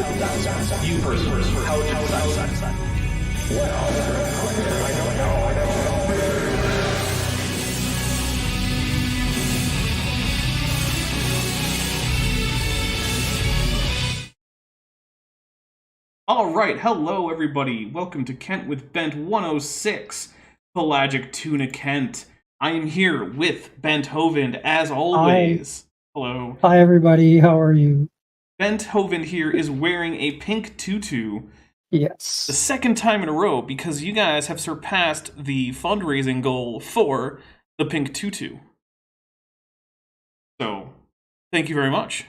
You person, how would you decide? Alright, hello everybody. Welcome to Kent with Bent 106, Pelagic Tunikent. I am here with Kent Hovind, as always. Hi. Hello. Hi everybody, how are you? Kent Hovind here is wearing a pink tutu. Yes. The second time in a row, because you guys have surpassed the fundraising goal for the pink tutu. So, thank you very much.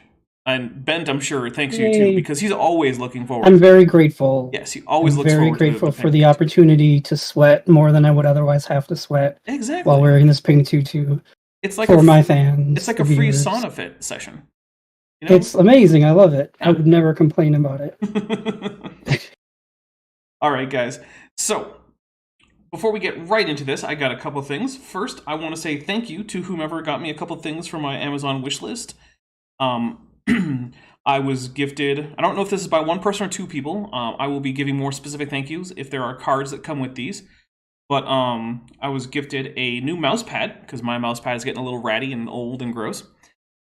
And Bent, I'm sure, thanks you too, because he's always looking forward. I'm very grateful. Yes, he always looks very forward grateful to the for the opportunity to sweat more than I would otherwise have to sweat while wearing this pink tutu. It's like for my fans. It's like a free sauna fit session. You know? It's amazing. I love it. Yeah. I would never complain about it. All right, guys. So, before we get right into this, I got a couple things. First, I want to say thank you to whomever got me a couple things from my Amazon wish list. I was gifted, I don't know if this is by one person or two people. I will be giving more specific thank yous if there are cards that come with these. But I was gifted a new mouse pad, because my mouse pad is getting a little ratty and old and gross.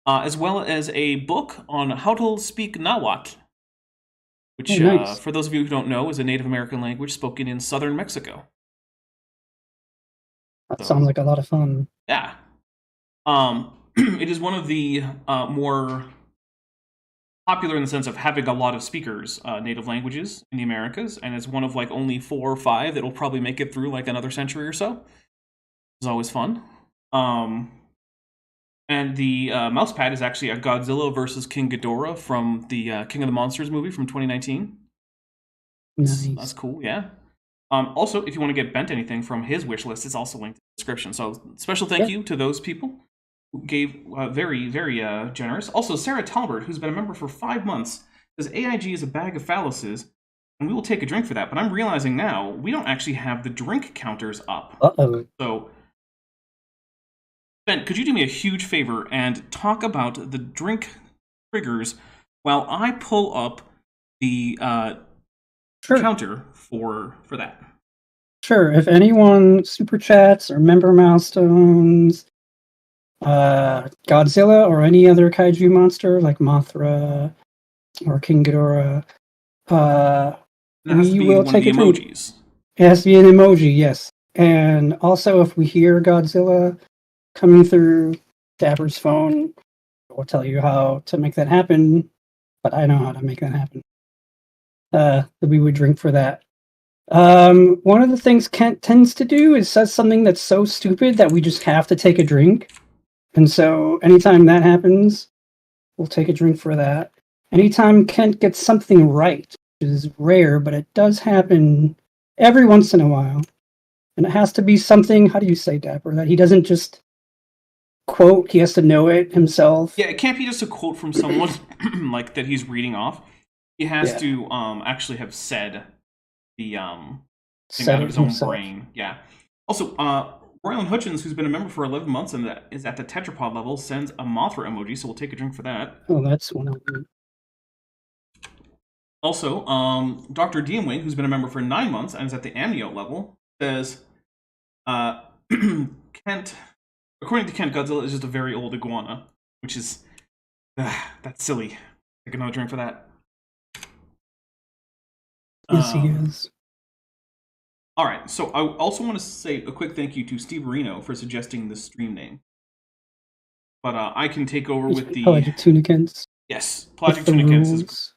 As well as a book on how to speak Nahuatl, which, nice. For those of you who don't know, is a Native American language spoken in southern Mexico. That sounds like a lot of fun. Yeah. It is one of the more popular in the sense of having a lot of speakers, native languages in the Americas, and it's one of like only 4 or 5 that will probably make it through like another century or so. It's always fun. And the mouse pad is actually a Godzilla versus King Ghidorah from the King of the Monsters movie from 2019. Nice. That's cool, yeah. Also, if you want to get Bent anything from his wish list, it's also linked in the description. So special thank you to those people who gave very, very generous. Also, Sarah Talbert, who's been a member for 5 months, says AIG is a bag of phalluses, and we will take a drink for that. But I'm realizing now, we don't actually have the drink counters up. Uh-oh. So, Ben, could you do me a huge favor and talk about the drink triggers while I pull up the counter for that? Sure. If anyone super chats or member milestones, Godzilla or any other kaiju monster like Mothra or King Ghidorah, we will take a drink. Emojis. It has to be an emoji, yes. And also, if we hear Godzilla coming through Dapper's phone, we'll tell you how to make that happen. But I know how to make that happen. That we would drink for that. One of the things Kent tends to do is says something that's so stupid that we just have to take a drink. And so anytime that happens, we'll take a drink for that. Anytime Kent gets something right, which is rare, but it does happen every once in a while. And it has to be something, how do you say, Dapper, that he doesn't just quote, he has to know it himself. Yeah, it can't be just a quote from someone like that he's reading off. He has to actually have said the thing out of his own brain. Yeah. Also, Roylan Hutchins, who's been a member for 11 months and that is at the tetrapod level, sends a Mothra emoji, so we'll take a drink for that. Oh, that's one of them. Also, Dr. Diamwing, who's been a member for 9 months and is at the amniote level, says, Kent, according to Kent, Godzilla is just a very old iguana, which is, that's silly. Take another drink for that. Yes, he is. All right, so I also want to say a quick thank you to Steve Marino for suggesting the stream name. But I can take over with the Pelagic Tunikents. Yes, Pelagic Tunikents is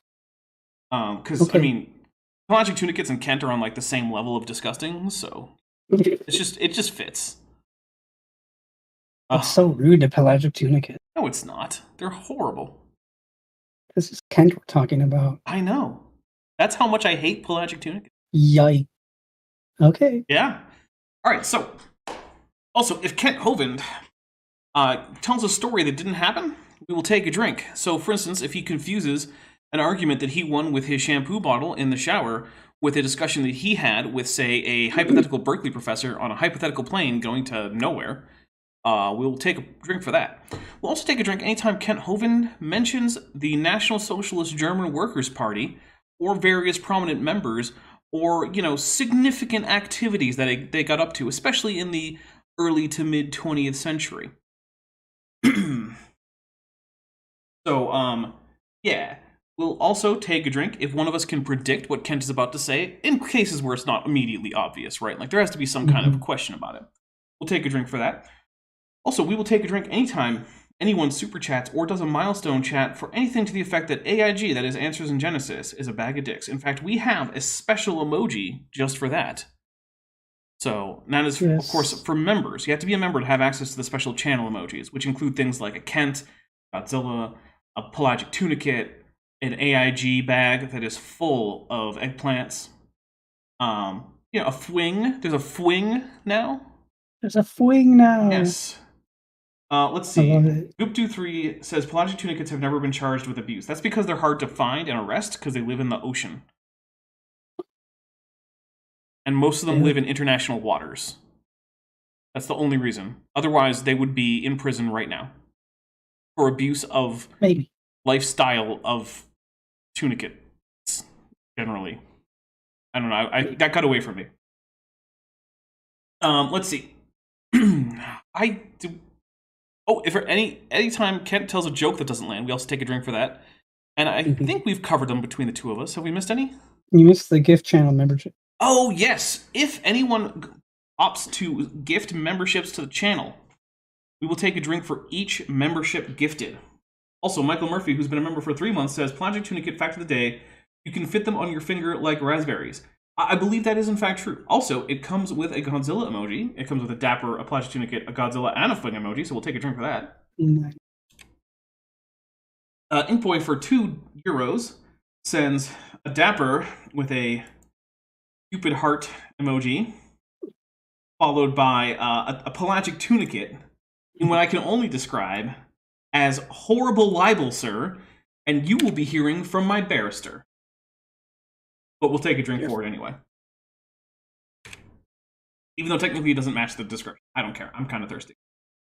because I mean, Pelagic Tunikents and Kent are on like the same level of disgusting, so it just fits. It's so rude to Pelagic Tunikent. No, it's not. They're horrible. This is Kent we're talking about. I know. That's how much I hate Pelagic Tunikent. Yikes. Okay. Yeah. All right. So, also, if Kent Hovind tells a story that didn't happen, we will take a drink. So, for instance, if he confuses an argument that he won with his shampoo bottle in the shower with a discussion that he had with, say, a hypothetical Berkeley professor on a hypothetical plane going to nowhere, we'll take a drink for that. We'll also take a drink anytime Kent Hovind mentions the National Socialist German Workers' Party or various prominent members or, significant activities that they got up to, especially in the early to mid 20th century. So, yeah. We'll also take a drink if one of us can predict what Kent is about to say, in cases where it's not immediately obvious, right? Like, there has to be some kind of question about it. We'll take a drink for that. Also, we will take a drink anytime anyone super chats or does a milestone chat for anything to the effect that AIG, that is Answers in Genesis, is a bag of dicks. In fact, we have a special emoji just for that. So, that is, of course, for members. You have to be a member to have access to the special channel emojis, which include things like a Kent, Godzilla, a Pelagic Tunikent, an AIG bag that is full of eggplants. A fwing. There's a fwing now. There's a fwing now. Yes. Let's see. Goop23 says Pelagic Tunikets have never been charged with abuse. That's because they're hard to find and arrest because they live in the ocean. And most of them live in international waters. That's the only reason. Otherwise, they would be in prison right now for abuse of lifestyle of Tunikets, generally. I don't know. That got away from me. Let's see. If anytime Kent tells a joke that doesn't land, we also take a drink for that. And I think we've covered them between the two of us. Have we missed any? You missed the gift channel membership. Oh, yes. If anyone opts to gift memberships to the channel, we will take a drink for each membership gifted. Also, Michael Murphy, who's been a member for 3 months, says, Pelagic Tunikent fact of the day, you can fit them on your finger like raspberries. I believe that is in fact true. Also, it comes with a Godzilla emoji. It comes with a Dapper, a Pelagic Tunikent, a Godzilla, and a Fling emoji, so we'll take a drink for that. Nice. Inkboy for €2 sends a Dapper with a Cupid heart emoji, followed by a Pelagic Tunikent in what I can only describe as horrible libel, sir, and you will be hearing from my barrister. But we'll take a drink for it anyway. Even though technically it doesn't match the description. I don't care. I'm kind of thirsty.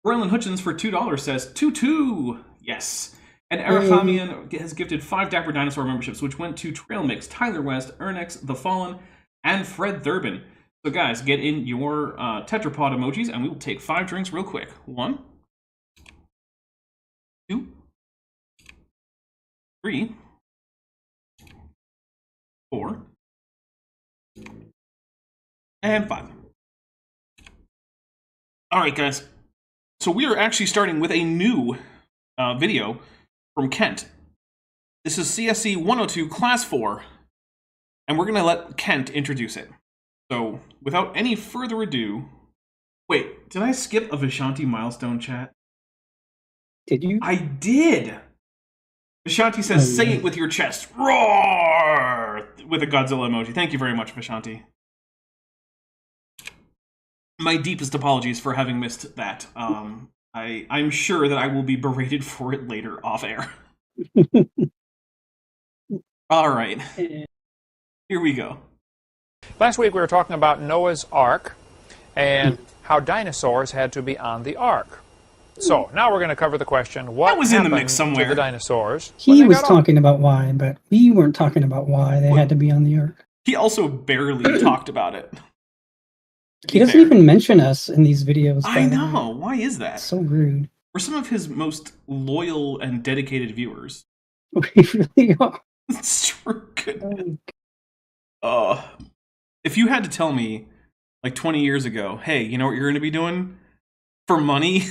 Royland Hutchins for $2 says, 2-2! Yes. And Arachamian has gifted 5 Dapper Dinosaur memberships, which went to Trail Mix, Tyler West, Ernex, The Fallen, and Fred Thurbin. So guys, get in your tetrapod emojis, and we will take 5 drinks real quick. 1, 2, 3, 4, and 5. Alright, guys. So we are actually starting with a new video from Kent. This is CSC 102 Class 4, and we're going to let Kent introduce it. So, without any further ado... Wait, did I skip a Vishanti milestone chat? Did you? I did! Vishanti says, say it with your chest. Roar! With a Godzilla emoji. Thank you very much, Vishanti. My deepest apologies for having missed that. I'm sure that I will be berated for it later off air. All right. Here we go. Last week we were talking about Noah's Ark and how dinosaurs had to be on the Ark. So now we're going to cover the question, what that was in the mix somewhere. To the dinosaurs? He was talking about why, but we weren't talking about why they had to be on the Ark. He also barely talked about it. He doesn't even mention us in these videos. I know. Why is that? So rude. We're some of his most loyal and dedicated viewers. We really are. It's true. If you had to tell me, like 20 years ago, hey, you know what you're going to be doing for money?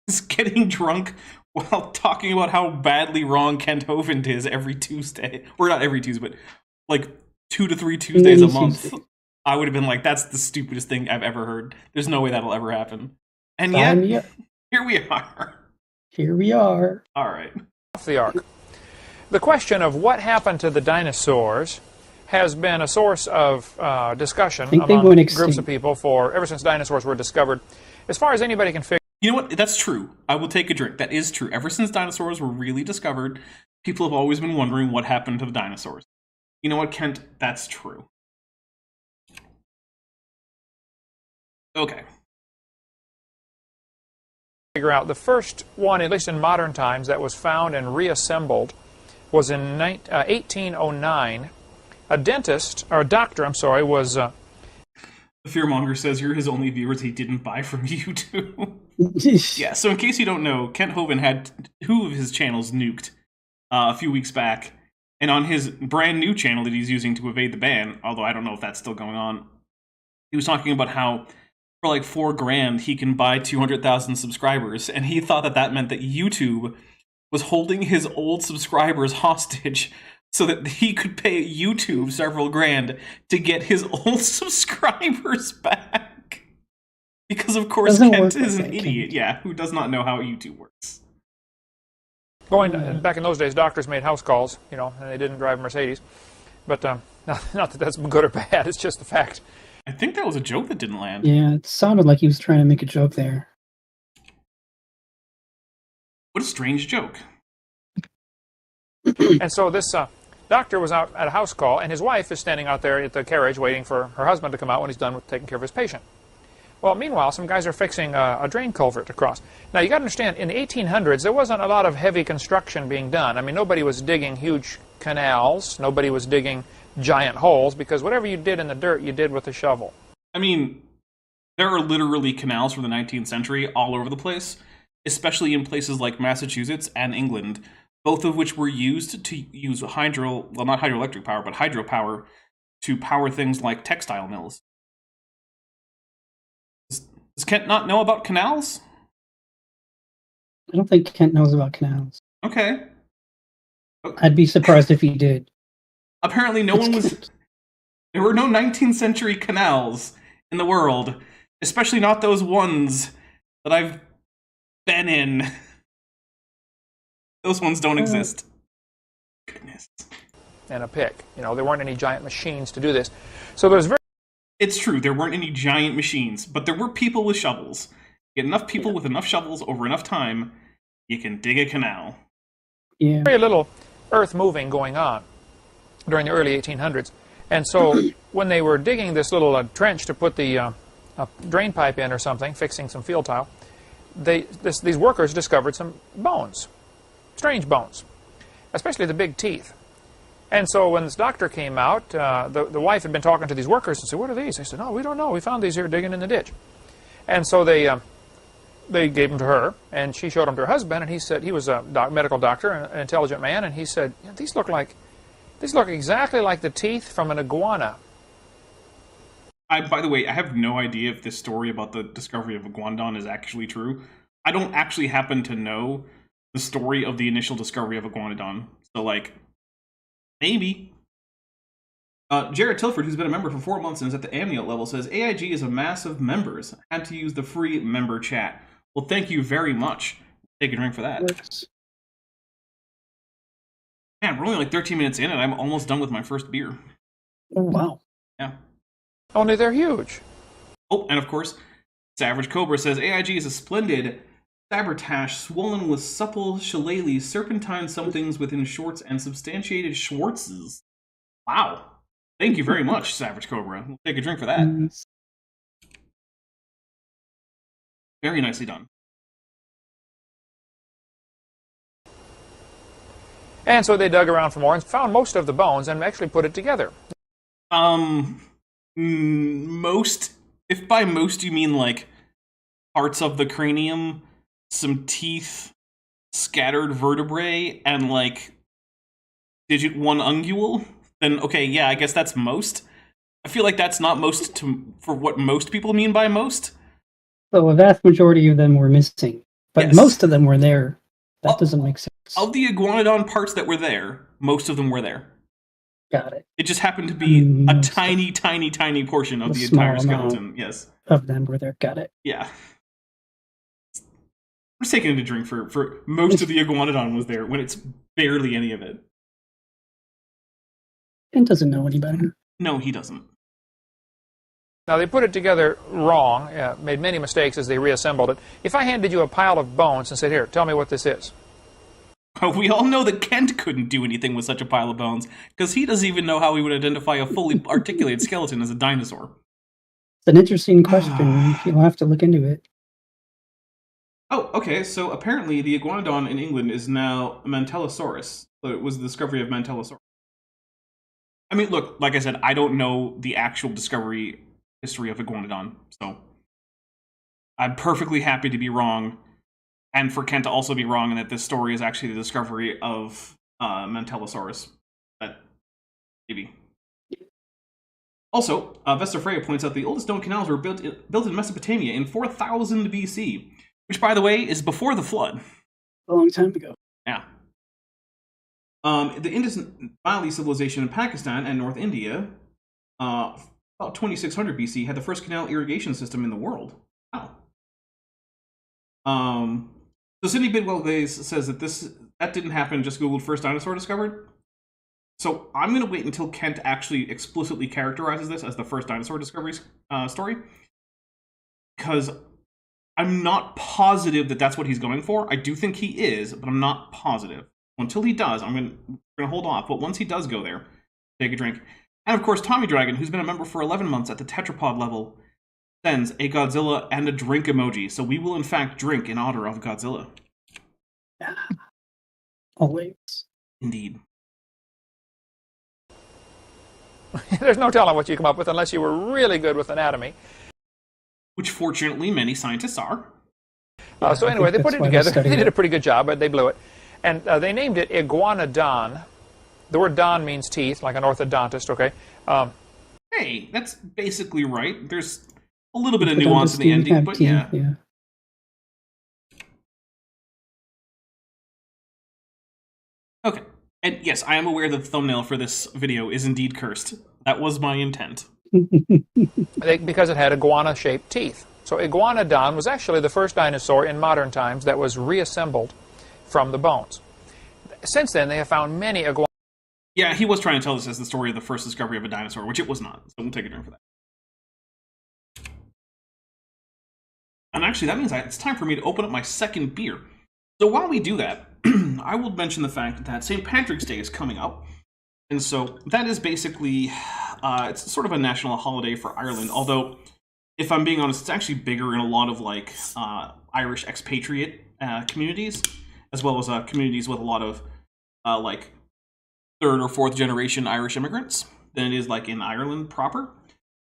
Is getting drunk while talking about how badly wrong Kent Hovind is every Tuesday. Or not every Tuesday, but like 2 to 3 Tuesdays a month. I would have been like, that's the stupidest thing I've ever heard. There's no way that'll ever happen. And yet, here we are. Here we are. All right. Off the Ark. The question of what happened to the dinosaurs has been a source of discussion among groups of people ever since dinosaurs were discovered. As far as anybody can figure. You know what? That's true. I will take a drink. That is true. Ever since dinosaurs were really discovered, people have always been wondering what happened to the dinosaurs. You know what, Kent? That's true. Okay. figure out. The first one, at least in modern times, that was found and reassembled was in 1809. A doctor, was... The Fearmonger says you're his only viewers he didn't buy from YouTube. Yeah, so in case you don't know, Kent Hovind had 2 of his channels nuked a few weeks back. And on his brand new channel that he's using to evade the ban, although I don't know if that's still going on, he was talking about how for like $4,000 he can buy 200,000 subscribers, and he thought that that meant that YouTube was holding his old subscribers hostage so that he could pay YouTube several grand to get his old subscribers back. Because of course Kent is an idiot, yeah, who does not know how YouTube works. Back in those days, doctors made house calls, and they didn't drive Mercedes. But not that that's good or bad, it's just the fact. I think that was a joke that didn't land. Yeah, it sounded like he was trying to make a joke there. What a strange joke. And so this doctor was out at a house call, and his wife is standing out there at the carriage waiting for her husband to come out when he's done with taking care of his patient. Well, meanwhile, some guys are fixing a drain culvert across. Now, you got to understand, in the 1800s, there wasn't a lot of heavy construction being done. I mean, nobody was digging huge canals. Nobody was digging giant holes, because whatever you did in the dirt, you did with a shovel. I mean, there are literally canals from the 19th century all over the place, especially in places like Massachusetts and England, both of which were used to use not hydroelectric power, but hydropower to power things like textile mills. Does Kent not know about canals? I don't think Kent knows about canals. Okay. I'd be surprised if he did. Apparently there were no 19th century canals in the world, especially not those ones that I've been in. Those ones don't exist. Goodness. And a pick. There weren't any giant machines to do this. So there's It's true, there weren't any giant machines, but there were people with shovels. Get enough people with enough shovels over enough time, you can dig a canal. Yeah. Very little earth moving going on during the early 1800s. And so when they were digging this little trench to put the drain pipe in or something, fixing some field tile, these workers discovered some bones, strange bones, especially the big teeth. And so when this doctor came out, the wife had been talking to these workers and said, "What are these?" They said, "No, we don't know. We found these here digging in the ditch." And so they gave them to her, and she showed them to her husband, and he said, he was a medical doctor, an intelligent man, and he said, "These look exactly like the teeth from an iguana." By the way, I have no idea if this story about the discovery of Iguanodon is actually true. I don't actually happen to know the story of the initial discovery of Iguanodon. So, maybe. Jared Tilford, who's been a member for 4 months and is at the Amniote level, says, AIG is a mass of members. Had to use the free member chat. Well, thank you very much. Take a drink for that. Man, we're only 13 minutes in, and I'm almost done with my first beer. Oh, wow. Yeah. Only they're huge. Oh, and of course, Savage Cobra says, AIG is a splendid sabotage swollen with supple shillelagh serpentine somethings within shorts and substantiated Schwartzes. Wow. Thank you very much, Savage Cobra. We'll take a drink for that. Very nicely done. And so they dug around for more and found most of the bones and actually put it together. Most, if by most you mean parts of the cranium, some teeth, scattered vertebrae, and digit 1 ungule, then okay, yeah, I guess that's most. I feel like that's not most for what most people mean by most. So a vast majority of them were missing, but yes, most of them were there. That doesn't make sense. Of the Iguanodon parts that were there, most of them were there. Got it. It just happened to be a tiny, tiny, tiny portion of the entire skeleton. Yes. Of them were there. Got it. Yeah. I'm just taking it a drink for most of the Iguanodon was there when it's barely any of it. Ken doesn't know any better. No, he doesn't. Now, they put it together wrong, made many mistakes as they reassembled it. If I handed you a pile of bones and said, here, tell me what this is. We all know that Kent couldn't do anything with such a pile of bones, because he doesn't even know how he would identify a fully articulated skeleton as a dinosaur. It's an interesting question. You'll have to look into it. Oh, okay. So apparently the iguanodon in England is now Mantellosaurus. So it was the discovery of Mantellosaurus. I mean, look, like I said, I don't know the actual discovery history of iguanodon, so I'm perfectly happy to be wrong, and for Kent to also be wrong, and that this story is actually the discovery of Mantellosaurus. But maybe. Also, Vesta Freya points out the oldest known canals were built in Mesopotamia in 4000 BC, which, by the way, is before the flood. A long time ago. Yeah. The Indus Valley civilization in Pakistan and North India, about 2600 BC, had the first canal irrigation system in the world. Wow. So Sidney Bidwell Glaze says that that didn't happen, just Googled first dinosaur discovered. So I'm going to wait until Kent actually explicitly characterizes this as the first dinosaur discovery story, because I'm not positive that that's what he's going for. I do think he is, but I'm not positive. Until he does, I'm going to hold off. But once he does go there, take a drink. And of course, Tommy Dragon, who's been a member for 11 months at the tetrapod level, sends a Godzilla and a drink emoji. So we will, in fact, drink in honor of Godzilla. Yeah. Always. Indeed. There's no telling what you come up with unless you were really good with anatomy. Which, fortunately, many scientists are. So anyway, they put it together. They did a pretty good job, but they blew it. And they named it Iguanodon. The word don means teeth, like an orthodontist, okay? Hey, that's basically right. There's a little bit of nuance in the ending, but yeah. Okay. And yes, I am aware that the thumbnail for this video is indeed cursed. That was my intent. Because it had iguana-shaped teeth. So Iguanodon was actually the first dinosaur in modern times that was reassembled from the bones. Since then, they have found many iguanas. Yeah, he was trying to tell us as the story of the first discovery of a dinosaur, which it was not. So we'll take a drink for that. And actually, that means it's time for me to open up my second beer. So while we do that, I will mention the fact that St. Patrick's Day is coming up. And so that is basically, it's sort of a national holiday for Ireland. Although, if I'm being honest, it's actually bigger in a lot of like Irish expatriate communities, as well as communities with a lot of like third or fourth generation Irish immigrants than it is like in Ireland proper.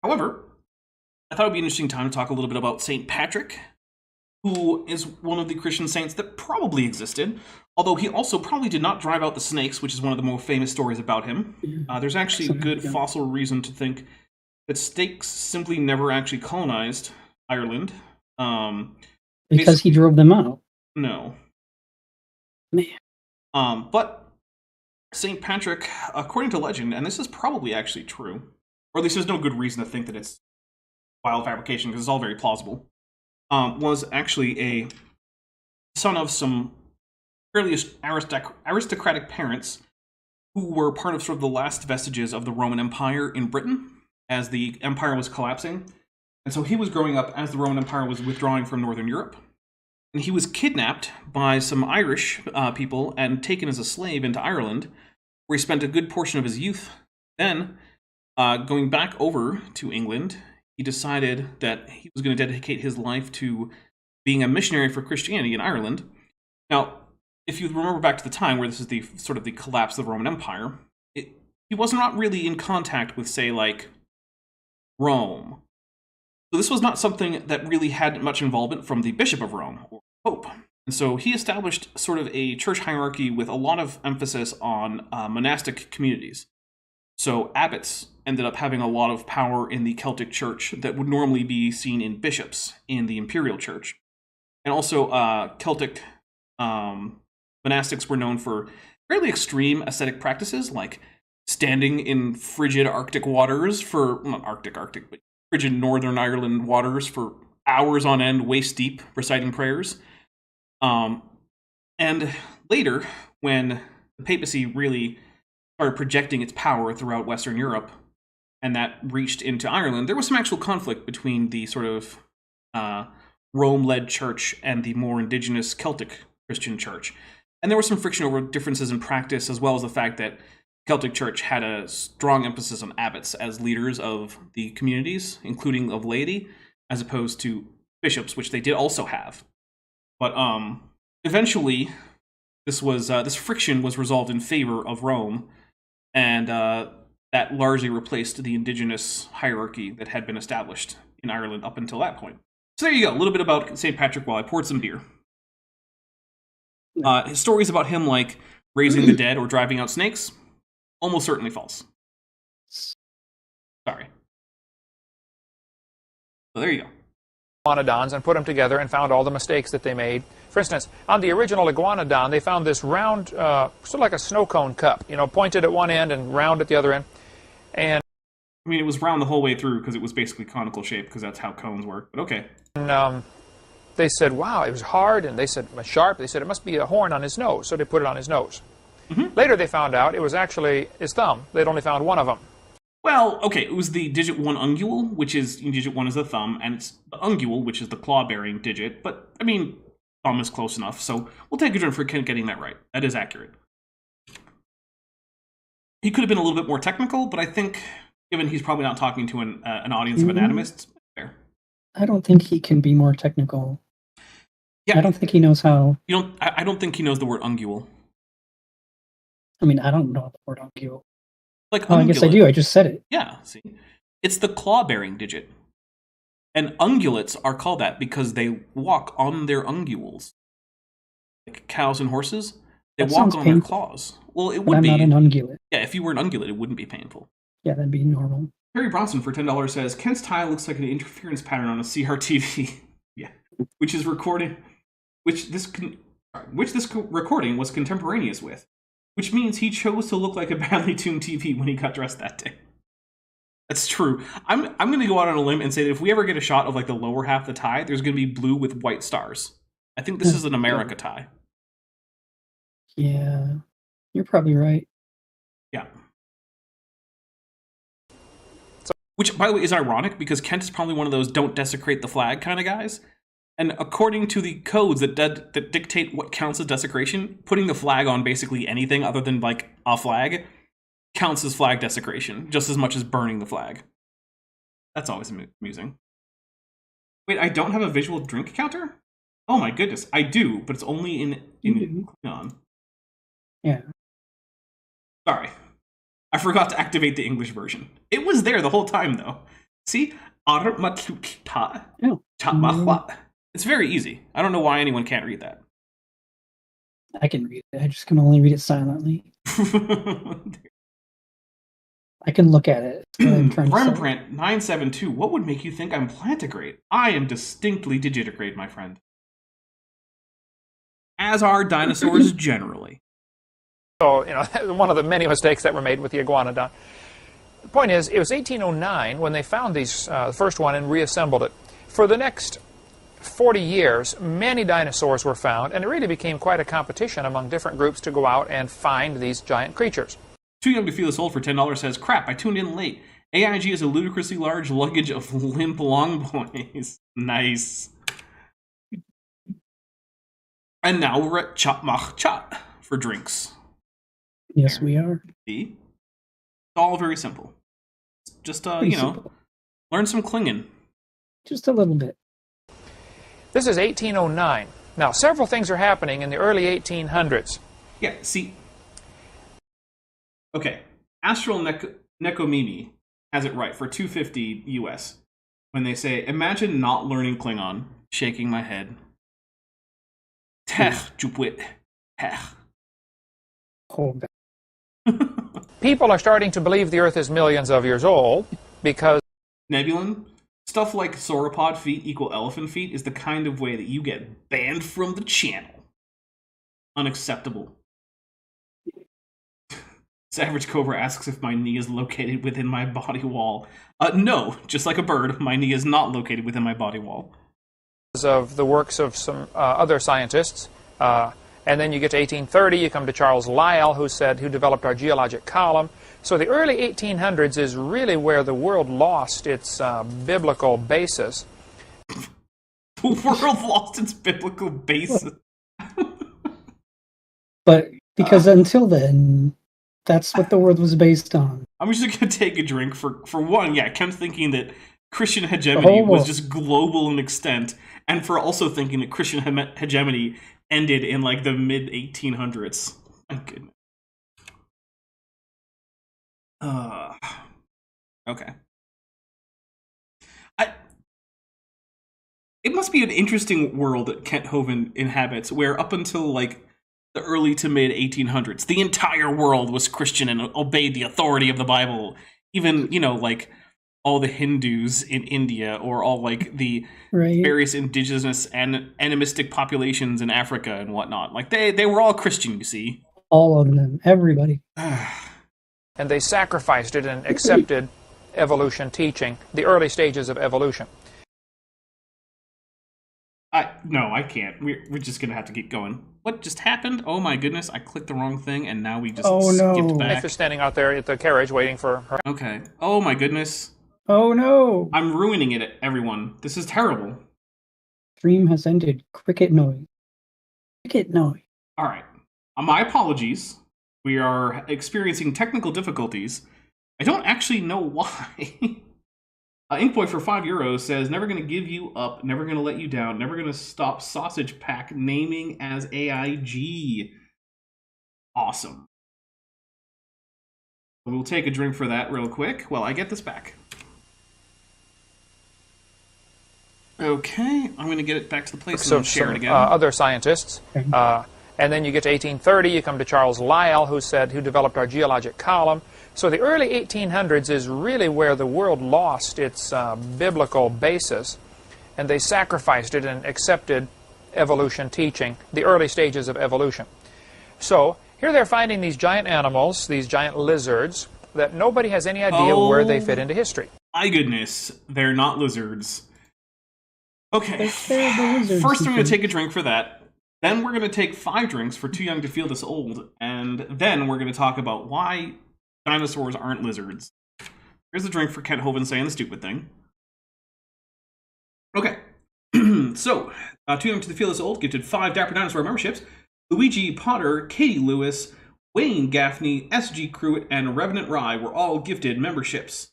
However, I thought it would be an interesting time to talk a little bit about St. Patrick, who is one of the Christian saints that probably existed, although he also probably did not drive out the snakes, which is one of the more famous stories about him. There's actually a good fossil reason to think that snakes simply never actually colonized Ireland. Because he drove them out. No. Man. But St. Patrick, according to legend, and this is probably actually true, or at least there's no good reason to think that it's wild fabrication, because it's all very plausible, was actually a son of some fairly aristocratic parents who were part of sort of the last vestiges of the Roman Empire in Britain as the empire was collapsing. And so he was growing up as the Roman Empire was withdrawing from Northern Europe. And he was kidnapped by some Irish people and taken as a slave into Ireland, where he spent a good portion of his youth. Then, going back over to England, he decided that he was going to dedicate his life to being a missionary for Christianity in Ireland. Now, if you remember back to the time where this is the sort of the collapse of the Roman Empire, he was not really in contact with, say, like Rome. So this was not something that really had much involvement from the Bishop of Rome, or Pope. And so he established sort of a church hierarchy with a lot of emphasis on monastic communities. So abbots ended up having a lot of power in the Celtic church that would normally be seen in bishops in the imperial church. And also Celtic monastics were known for fairly extreme ascetic practices, like standing in frigid Arctic waters for, not Arctic, but frigid Northern Ireland waters for hours on end, waist deep, reciting prayers. And later, when the papacy really started projecting its power throughout Western Europe, and that reached into Ireland, there was some actual conflict between the sort of Rome-led church and the more indigenous Celtic Christian church. And there was some friction over differences in practice, as well as the fact that Celtic church had a strong emphasis on abbots as leaders of the communities, including of laity, as opposed to bishops, which they did also have. But eventually, this friction was resolved in favor of Rome, and that largely replaced the indigenous hierarchy that had been established in Ireland up until that point. So there you go, a little bit about St. Patrick while I poured some beer. His stories about him, like raising the dead or driving out snakes, almost certainly false. Sorry. So there you go. Iguanodons and put them together and found all the mistakes that they made. For instance, on the original iguanodon, they found this round, sort of like a snow cone cup, pointed at one end and round at the other end. And I mean, it was round the whole way through because it was basically conical shape, because that's how cones work, but okay. And they said, wow, it was hard, and they said it was sharp. They said it must be a horn on his nose, so they put it on his nose. Later they found out it was actually his thumb. They'd only found one of them. Well, okay, it was the digit 1 ungule, which is, digit 1 is the thumb, and it's the ungule, which is the claw-bearing digit, but, I mean, thumb is close enough, so we'll take a drink for Kent getting that right. That is accurate. He could have been a little bit more technical, but I think, given he's probably not talking to an audience of anatomists, fair. I don't think he can be more technical. Yeah, I don't think he knows how. I don't think he knows the word ungule. I mean, I don't know the word ungule. Like, I guess I do. I just said it. Yeah, see, it's the claw-bearing digit, and ungulates are called that because they walk on their ungules, like cows and horses. They walk on their claws. Well, it would be. I'm not an ungulate. Yeah, if you were an ungulate, it wouldn't be painful. Yeah, that'd be normal. Harry Bronson for $10 says Kent's tie looks like an interference pattern on a CRTV. Yeah, which this recording was contemporaneous with, which means he chose to look like a badly tuned TV when he got dressed that day. That's true. I'm going to go out on a limb and say that if we ever get a shot of like the lower half of the tie, there's going to be blue with white stars. I think this is an America tie. Yeah, you're probably right. Yeah. Which, by the way, is ironic because Kent is probably one of those don't desecrate the flag kind of guys. And according to the codes that dictate what counts as desecration, putting the flag on basically anything other than like a flag counts as flag desecration, just as much as burning the flag. That's always amusing. Wait, I don't have a visual drink counter? Oh my goodness, I do, but it's only in Klingon. Yeah. Sorry. I forgot to activate the English version. It was there the whole time, though. See? It's very easy. I don't know why anyone can't read that. I can read it. I just can only read it silently. I can look at it. Rembrandt 972. What would make you think I'm plantigrade? I am distinctly digitigrade, my friend. As are dinosaurs generally. So, one of the many mistakes that were made with the iguanodon. The point is, it was 1809 when they found these, the first one, and reassembled it. For the next 40 years, many dinosaurs were found, and it really became quite a competition among different groups to go out and find these giant creatures. Too Young to Feel This Old for $10 says, crap, I tuned in late. AIG is a ludicrously large luggage of limp long boys. Nice. And now we're at Chop Mach Chop for drinks. Yes, we are. See? It's all very simple. Just, simple. Learn some Klingon. Just a little bit. This is 1809. Now, several things are happening in the early 1800s. Yeah, see. Okay. Astral Nekomimi has it right for $2.50 US when they say, imagine not learning Klingon, shaking my head. Tech, Jupwit. Tech. Hold back. People are starting to believe the Earth is millions of years old because Nebulon, stuff like sauropod feet equal elephant feet is the kind of way that you get banned from the channel. Unacceptable. Savage Cobra asks if my knee is located within my body wall. No, just like a bird, my knee is not located within my body wall. Of the works of some other scientists. And then you get to 1830, you come to Charles Lyell, who developed our geologic column. So the early 1800s is really where the world lost its biblical basis. The world lost its biblical basis. But because until then, that's what the world was based on. I'm just going to take a drink for one. Yeah, Kent's thinking that Christian hegemony was just global in extent, and for also thinking that Christian hegemony ended in like the mid 1800s. My goodness. Okay. It must be an interesting world that Kent Hovind inhabits, where up until like the early to mid 1800s, the entire world was Christian and obeyed the authority of the Bible. Even, you know, like all the Hindus in India, or all like the various indigenous and animistic populations in Africa and whatnot. Like they were all Christian, you see. All of them, everybody. And they sacrificed it and accepted evolution teaching, the early stages of evolution. No, I can't. We're just going to have to keep going. What just happened? Oh my goodness, I clicked the wrong thing and now we just skipped back. They're standing out there at the carriage waiting for her. Okay. Oh my goodness. Oh no. I'm ruining it, everyone. This is terrible. Stream has ended. Cricket noise. Cricket noise. All right. My apologies. We are experiencing technical difficulties. I don't actually know why. Inkboy for €5 says, never going to give you up, never going to let you down, never going to stop Sausage Pack naming as AIG. Awesome. We'll take a drink for that real quick while I get this back. Okay, I'm going to get it back to the place and share it again. Other scientists. And then you get to 1830, you come to Charles Lyell, who developed our geologic column. So the early 1800s is really where the world lost its biblical basis, and they sacrificed it and accepted evolution teaching, the early stages of evolution. So here they're finding these giant animals, these giant lizards, that nobody has any idea where they fit into history. My goodness, they're not lizards. Okay, first I'm going to take a drink for that. Then we're going to take 5 drinks for Too Young to Feel This Old, and then we're going to talk about why dinosaurs aren't lizards. Here's a drink for Kent Hovind saying the stupid thing. Okay, so Too Young to Feel This Old gifted 5 Dapper Dinosaur memberships. Luigi Potter, Katie Lewis, Wayne Gaffney, SG Cruitt, and Revenant Rye were all gifted memberships.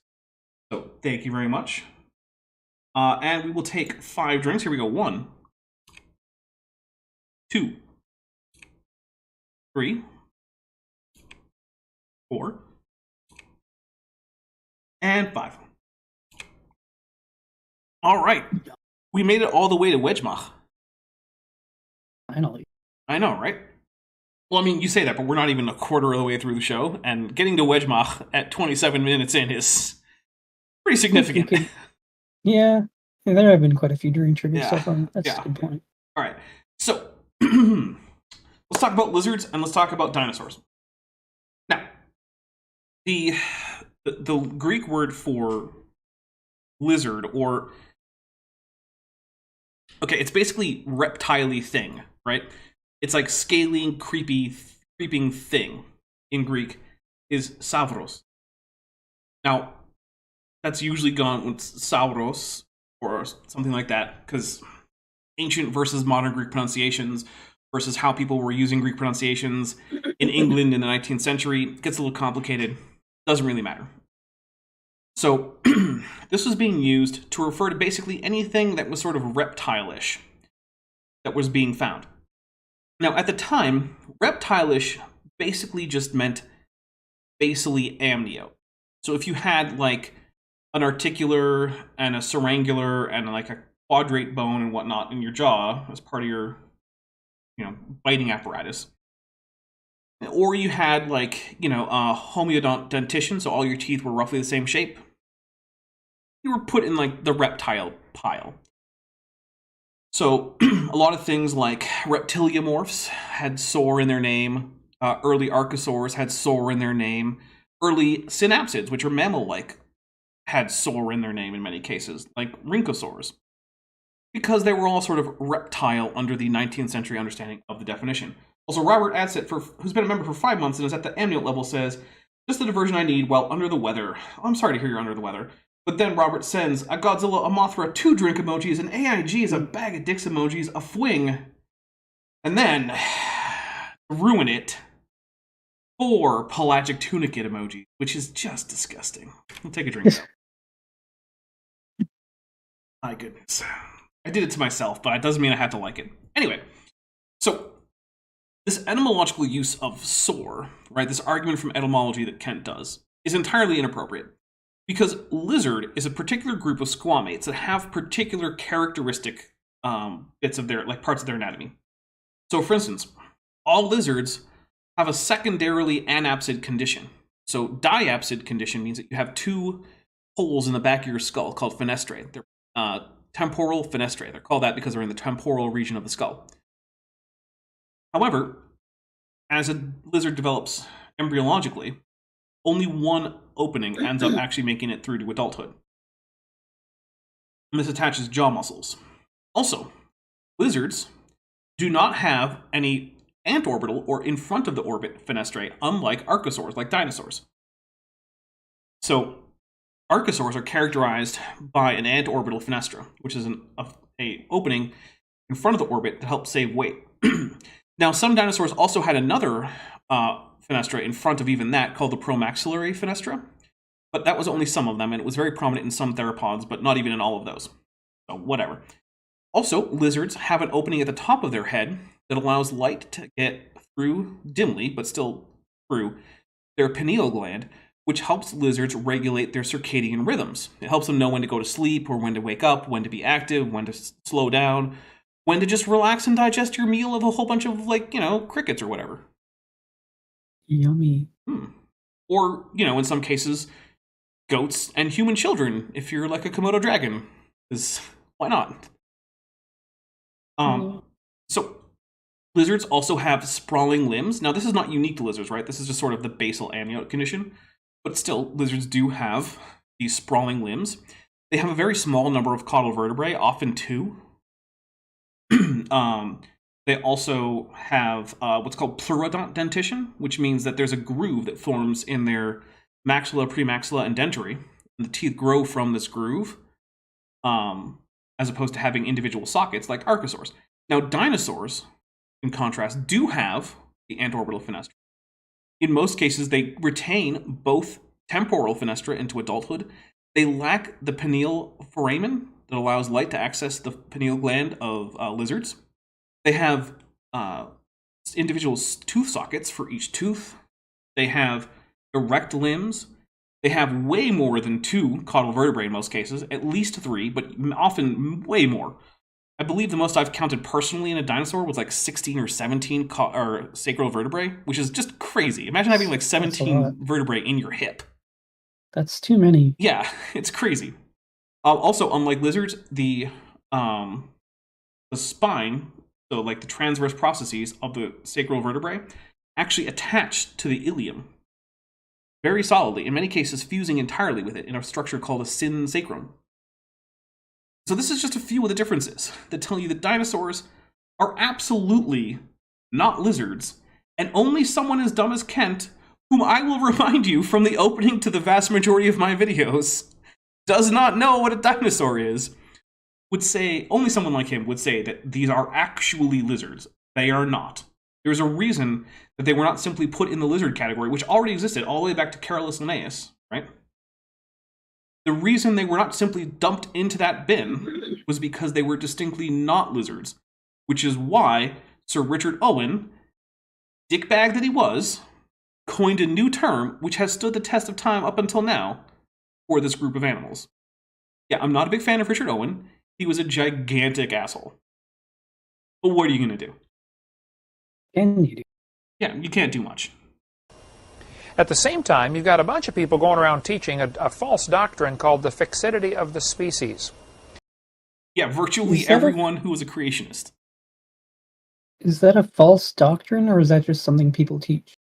So thank you very much. And we will take 5 drinks. Here we go. 1, 2, 3, 4, and 5. All right. We made it all the way to Wedgemach. Finally. I know, right? Well, I mean, you say that, but we're not even a quarter of the way through the show, and getting to Wedgemach at 27 minutes in is pretty significant. Yeah, there have been quite a few drink triggers so far. That's a good point. All right. So, let's talk about lizards, and let's talk about dinosaurs. Now, the Greek word for lizard, or it's basically reptile-y thing, right? It's like scaly, creeping thing in Greek is savros. Now, that's usually gone with sauros or something like that, because ancient versus modern Greek pronunciations versus how people were using Greek pronunciations in England in the 19th century gets a little complicated. Doesn't really matter. So this was being used to refer to basically anything that was sort of reptile-ish that was being found. Now, at the time, reptile-ish basically just meant basally amnio. So if you had like an articular and a syrangular and like a quadrate bone and whatnot in your jaw as part of your, biting apparatus, or you had like, a homeodont dentition, so all your teeth were roughly the same shape, you were put in like the reptile pile. So a lot of things like reptiliomorphs had sore in their name. Early archosaurs had sore in their name. Early synapsids, which are mammal-like, had sore in their name in many cases, like rhynchosaurs, because they were all sort of reptile under the 19th century understanding of the definition. Also, Robert Adset, who's been a member for 5 months and is at the amniote level, says, just the diversion I need while under the weather. Oh, I'm sorry to hear you're under the weather. But then Robert sends a Godzilla, a Mothra, 2 drink emojis, an AIG is a bag of dicks emojis, a fwing, and then ruin it, 4 pelagic Tunikent emojis, which is just disgusting. We'll take a drink. My goodness. I did it to myself, but it doesn't mean I have to like it. Anyway, so this etymological use of soar, right, this argument from etymology that Kent does, is entirely inappropriate. Because lizard is a particular group of squamates that have particular characteristic bits of their, like parts of their anatomy. So for instance, all lizards have a secondarily anapsid condition. So diapsid condition means that you have two holes in the back of your skull called fenestrae. They're temporal fenestrae. They're called that because they're in the temporal region of the skull. However, as a lizard develops embryologically, only one opening ends up actually making it through to adulthood. And this attaches jaw muscles. Also, lizards do not have any antorbital or in front of the orbit fenestrae, unlike archosaurs, like dinosaurs. So, archosaurs are characterized by an antorbital fenestra, which is an opening in front of the orbit that helps save weight. Now, some dinosaurs also had another fenestra in front of even that called the promaxillary fenestra, but that was only some of them, and it was very prominent in some theropods, but not even in all of those. So, whatever. Also, lizards have an opening at the top of their head that allows light to get through dimly, but still through their pineal gland, which helps lizards regulate their circadian rhythms. It helps them know when to go to sleep or when to wake up, when to be active, when to slow down, when to just relax and digest your meal of a whole bunch of, like, crickets or whatever. Yummy. Or, in some cases, goats and human children, if you're like a Komodo dragon. Because why not? So, lizards also have sprawling limbs. Now, this is not unique to lizards, right? This is just sort of the basal amniotic condition. But still, lizards do have these sprawling limbs. They have a very small number of caudal vertebrae, often two. They also have what's called pleurodont dentition, which means that there's a groove that forms in their maxilla, premaxilla, and dentary. And the teeth grow from this groove, as opposed to having individual sockets like archosaurs. Now, dinosaurs, in contrast, do have the antorbital fenestra. In most cases, they retain both temporal fenestra into adulthood. They lack the pineal foramen that allows light to access the pineal gland of lizards. They have individual tooth sockets for each tooth. They have erect limbs. They have way more than two caudal vertebrae in most cases, at least three, but often way more. I believe the most I've counted personally in a dinosaur was like 16 or 17 sacral vertebrae, which is just crazy. Imagine having like 17 vertebrae in your hip. That's too many. Yeah, it's crazy. Also, unlike lizards, the spine, so like the transverse processes of the sacral vertebrae, actually attach to the ilium very solidly, in many cases fusing entirely with it in a structure called a synsacrum. So this is just a few of the differences that tell you that dinosaurs are absolutely not lizards, and only someone as dumb as Kent, whom I will remind you from the opening to the vast majority of my videos, does not know what a dinosaur is, would say, only someone like him would say that these are actually lizards. They are not. There's a reason that they were not simply put in the lizard category, which already existed all the way back to Carolus Linnaeus, right? The reason they were not simply dumped into that bin was because they were distinctly not lizards, which is why Sir Richard Owen, dickbag that he was, coined a new term which has stood the test of time up until now for this group of animals. Yeah, I'm not a big fan of Richard Owen. He was a gigantic asshole. But what are you going to do? Can you do? Yeah, you can't do much. At the same time, you've got a bunch of people going around teaching a false doctrine called the fixity of the species. Yeah, virtually everyone who was a creationist. Is that a false doctrine, or is that just something people teach?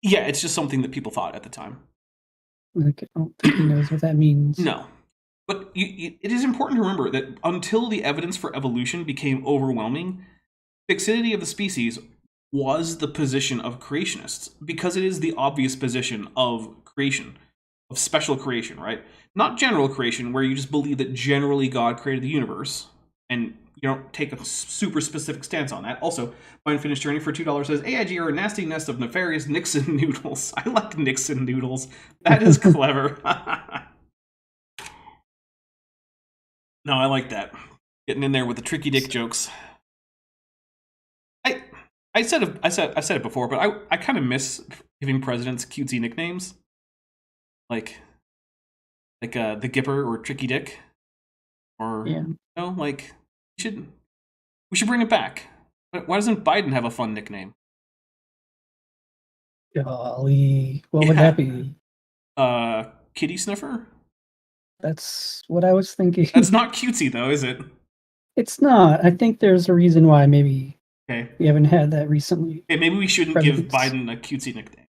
Yeah, it's just something that people thought at the time. Like, I don't think he knows what that means. No. But it is important to remember that until the evidence for evolution became overwhelming, fixity of the species was the position of creationists, because it is the obvious position of creation, of special creation, right? Not general creation, where you just believe that generally God created the universe, and you don't take a super specific stance on that. Also, my Unfinished Journey for $2 says, AIG are a nasty nest of nefarious Nixon noodles. I like Nixon noodles. That is clever. No, I like that. Getting in there with the tricky dick jokes. I've said it before, but I kind of miss giving presidents cutesy nicknames, like the Gipper or Tricky Dick, or like we should bring it back. Why doesn't Biden have a fun nickname? Golly, what would that be? Kitty Sniffer. That's what I was thinking. That's not cutesy though, is it? It's not. I think there's a reason why maybe we haven't had that recently. Okay, maybe we shouldn't give Biden a cutesy nickname.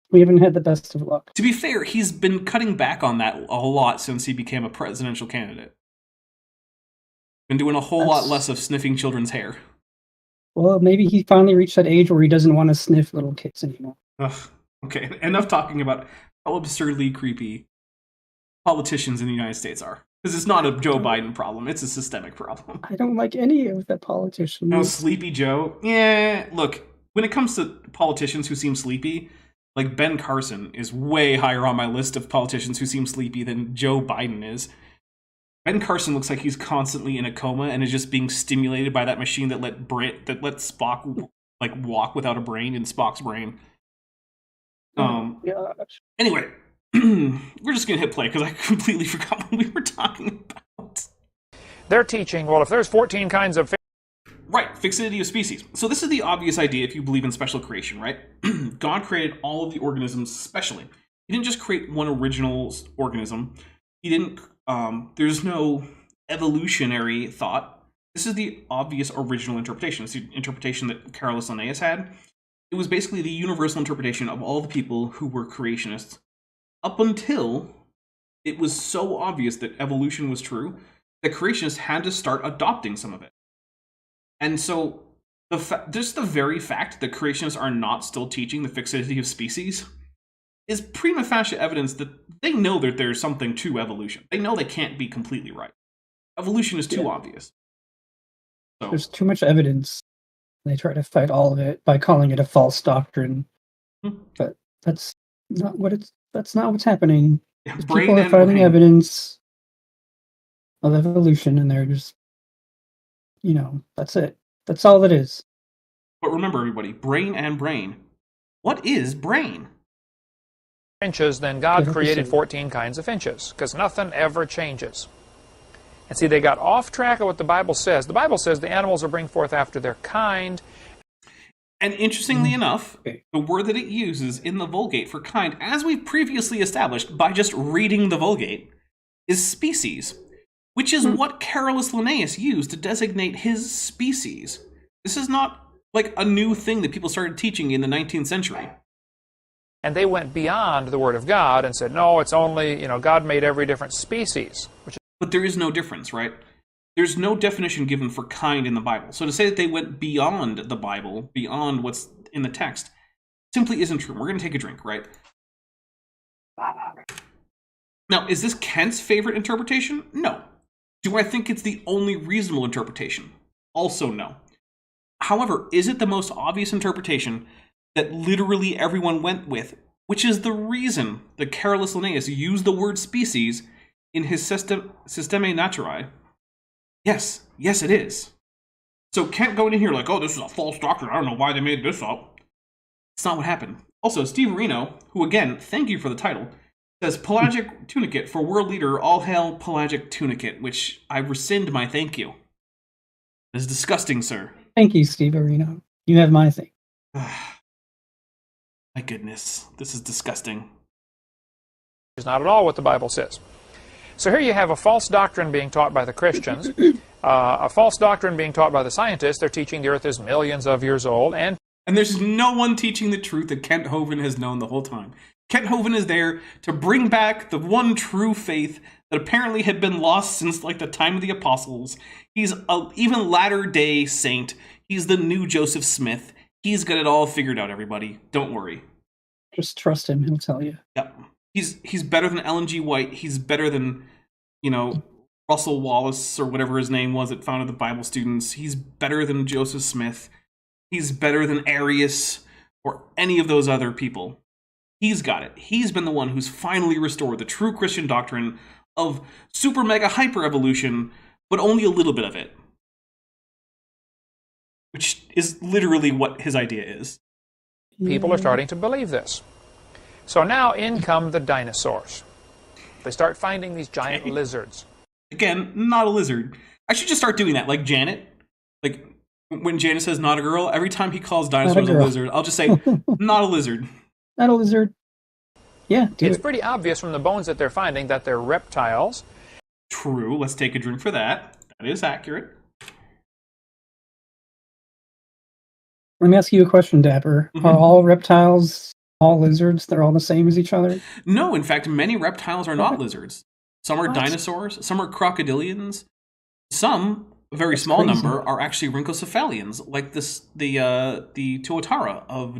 We haven't had the best of luck. To be fair, he's been cutting back on that a lot since he became a presidential candidate. Been doing a whole lot less of sniffing children's hair. Well, maybe he finally reached that age where he doesn't want to sniff little kids anymore. Ugh, okay, enough talking about how absurdly creepy politicians in the United States are. Because it's not a Joe Biden problem, it's a systemic problem. I don't like any of the politicians. No, Sleepy Joe? Yeah, look, when it comes to politicians who seem sleepy, like Ben Carson is way higher on my list of politicians who seem sleepy than Joe Biden is. Ben Carson looks like he's constantly in a coma and is just being stimulated by that machine that let Spock like walk without a brain in Spock's brain. Anyway, we're just gonna hit play because I completely forgot what we were talking about. They're teaching, well, if there's 14 kinds of right, fixity of species. So this is the obvious idea if you believe in special creation, right? God created all of the organisms specially. He didn't just create one original organism. He didn't, there's no evolutionary thought. This is the obvious original interpretation. It's the interpretation that Carolus Linnaeus had. It was basically the universal interpretation of all the people who were creationists up until it was so obvious that evolution was true that creationists had to start adopting some of it. And so, just the very fact that creationists are not still teaching the fixity of species is prima facie evidence that they know that there's something to evolution. They know they can't be completely right. Evolution is too obvious. So, there's too much evidence. They try to fight all of it by calling it a false doctrine. But that's not what's happening. Yeah, people are finding evidence of evolution, and they're just, that's it. That's all it is. But remember, everybody, brain and brain. What is brain? Finches, then God created 14 kinds of finches, because nothing ever changes. And see, they got off track of what the Bible says. The Bible says the animals will bring forth after their kind. And interestingly enough, the word that it uses in the Vulgate for kind, as we've previously established by just reading the Vulgate, is species, which is what Carolus Linnaeus used to designate his species. This is not like a new thing that people started teaching in the 19th century. And they went beyond the Word of God and said, no, it's only, God made every different species. But there is no difference, right? There's no definition given for kind in the Bible. So to say that they went beyond the Bible, beyond what's in the text, simply isn't true. We're going to take a drink, right? Now, is this Kent's favorite interpretation? No. Do I think it's the only reasonable interpretation? Also no. However, is it the most obvious interpretation that literally everyone went with, which is the reason that Carolus Linnaeus used the word species in his Systemae Naturae? Yes, it is. So Kent going in here like, oh, this is a false doctrine. I don't know why they made this up. It's not what happened. Also, Steve Reno, who again, thank you for the title, says Pelagic Tunikent for world leader, all hail Pelagic Tunikent, which I rescind my thank you. It is disgusting, sir. Thank you, Steve Reno. You have my thing. My goodness, this is disgusting. It's not at all what the Bible says. So here you have a false doctrine being taught by the Christians, a false doctrine being taught by the scientists. They're teaching the earth is millions of years old. And there's no one teaching the truth that Kent Hovind has known the whole time. Kent Hovind is there to bring back the one true faith that apparently had been lost since like the time of the apostles. He's an even latter-day saint. He's the new Joseph Smith. He's got it all figured out, everybody. Don't worry. Just trust him. He'll tell you. Yep. He's better than Ellen G. White. He's better than, Russell Wallace or whatever his name was that founded the Bible Students. He's better than Joseph Smith. He's better than Arius or any of those other people. He's got it. He's been the one who's finally restored the true Christian doctrine of super mega hyper evolution, but only a little bit of it. Which is literally what his idea is. People are starting to believe this. So now in come the dinosaurs. They start finding these giant lizards. Again, not a lizard. I should just start doing that, like Janet. Like, when Janet says not a girl, every time he calls dinosaurs a lizard, I'll just say, not a lizard. Not a lizard. Yeah, it's pretty obvious from the bones that they're finding that they're reptiles. True. Let's take a drink for that. That is accurate. Let me ask you a question, Dapper. Mm-hmm. Are all reptiles all lizards? They're all the same as each other? No, in fact, many reptiles are not lizards. Some are dinosaurs, some are crocodilians, some, a very small number, are actually rhynchocephalians, like the tuatara of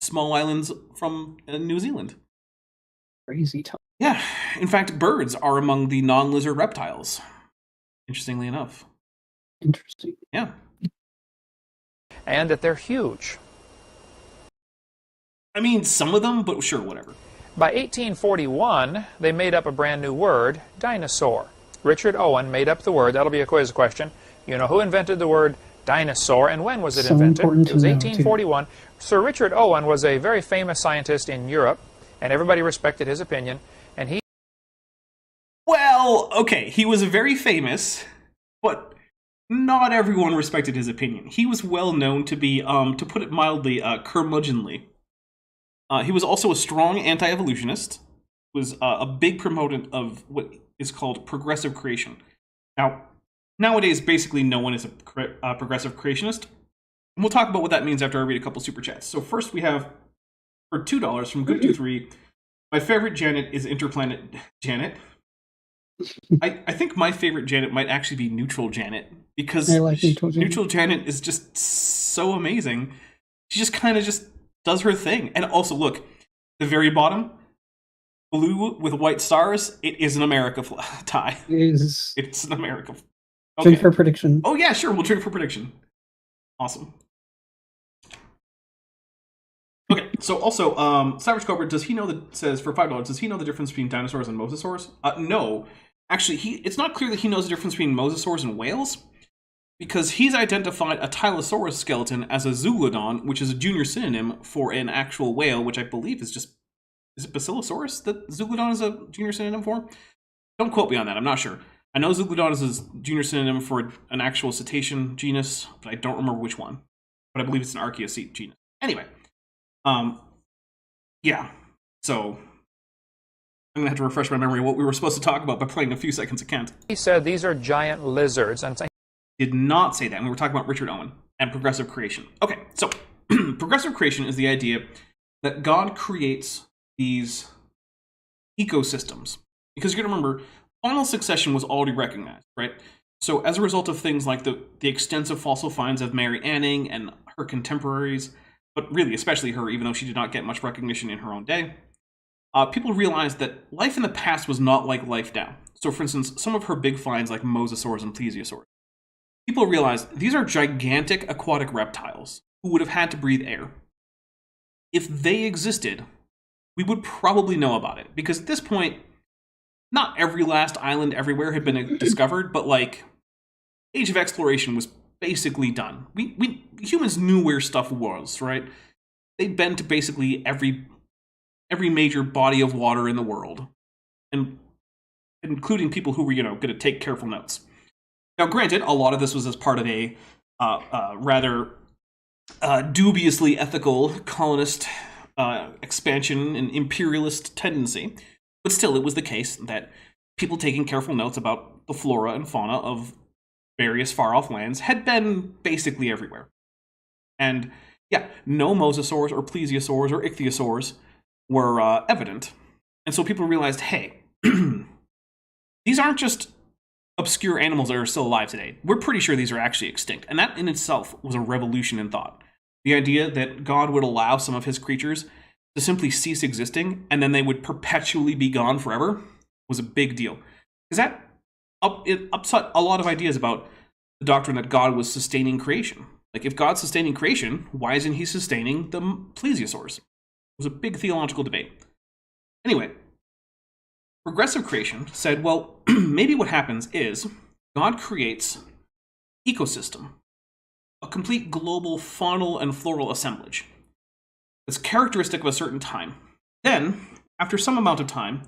small islands from New Zealand. Crazy time. Yeah, in fact, birds are among the non-lizard reptiles, interestingly enough. Interesting. Yeah. And that they're huge. I mean, some of them, but sure, whatever. By 1841, they made up a brand new word, dinosaur. Richard Owen made up the word. That'll be a quiz question. You know who invented the word dinosaur, and when was it invented? It was 1841. Sir Richard Owen was a very famous scientist in Europe, and everybody respected his opinion. And he... Well, okay, he was very famous, but not everyone respected his opinion. He was well known to be, to put it mildly, curmudgeonly. He was also a strong anti-evolutionist, was a big proponent of what is called progressive creation. Now, nowadays, basically no one is a progressive creationist. And we'll talk about what that means after I read a couple super chats. So first we have, for $2 from Good23, my favorite Janet is Interplanet Janet. I think my favorite Janet might actually be Neutral Janet, because Neutral Janet is just so amazing. She just kind of just does her thing. And also, look, the very bottom, blue with white stars, it is an America tie. It's an America. Okay. Drink for prediction. Oh, yeah, sure. We'll drink for prediction. Awesome. Okay, so also, Savage Cobra, does he know that, says for $5, does he know the difference between dinosaurs and mosasaurs? No. Actually, it's not clear that he knows the difference between mosasaurs and whales, because he's identified a Tylosaurus skeleton as a Zeuglodon, which is a junior synonym for an actual whale, which I believe is just... Is it Basilosaurus that Zeuglodon is a junior synonym for? Don't quote me on that, I'm not sure. I know Zeuglodon is a junior synonym for an actual cetacean genus, but I don't remember which one. But I believe it's an Archaeocete genus. Anyway. Yeah. So, I'm going to have to refresh my memory of what we were supposed to talk about by playing a few seconds of Kent. He said these are giant lizards. And did not say that. And we were talking about Richard Owen and progressive creation. Okay, so progressive creation is the idea that God creates these ecosystems. Because you're going to remember, final succession was already recognized, right? So as a result of things like the extensive fossil finds of Mary Anning and her contemporaries, but really especially her, even though she did not get much recognition in her own day, people realized that life in the past was not like life now. So for instance, some of her big finds like mosasaurs and plesiosaurs, people realized these are gigantic aquatic reptiles who would have had to breathe air. If they existed, we would probably know about it, because at this point, not every last island everywhere had been discovered, but like, Age of Exploration was basically done. We humans knew where stuff was, right? They'd been to basically every major body of water in the world, and including people who were, going to take careful notes. Now, granted, a lot of this was as part of a rather dubiously ethical colonist expansion and imperialist tendency, but still, it was the case that people taking careful notes about the flora and fauna of various far-off lands had been basically everywhere. And yeah, no mosasaurs or plesiosaurs or ichthyosaurs were evident. And so people realized, hey, these aren't just obscure animals that are still alive today. We're pretty sure these are actually extinct. And that in itself was a revolution in thought. The idea that God would allow some of his creatures to simply cease existing and then they would perpetually be gone forever was a big deal. Because it upset a lot of ideas about the doctrine that God was sustaining creation. Like, if God's sustaining creation, why isn't he sustaining the plesiosaurs? It was a big theological debate. Anyway, progressive creation said, well, maybe what happens is God creates ecosystem, a complete global faunal and floral assemblage that's characteristic of a certain time. Then, after some amount of time,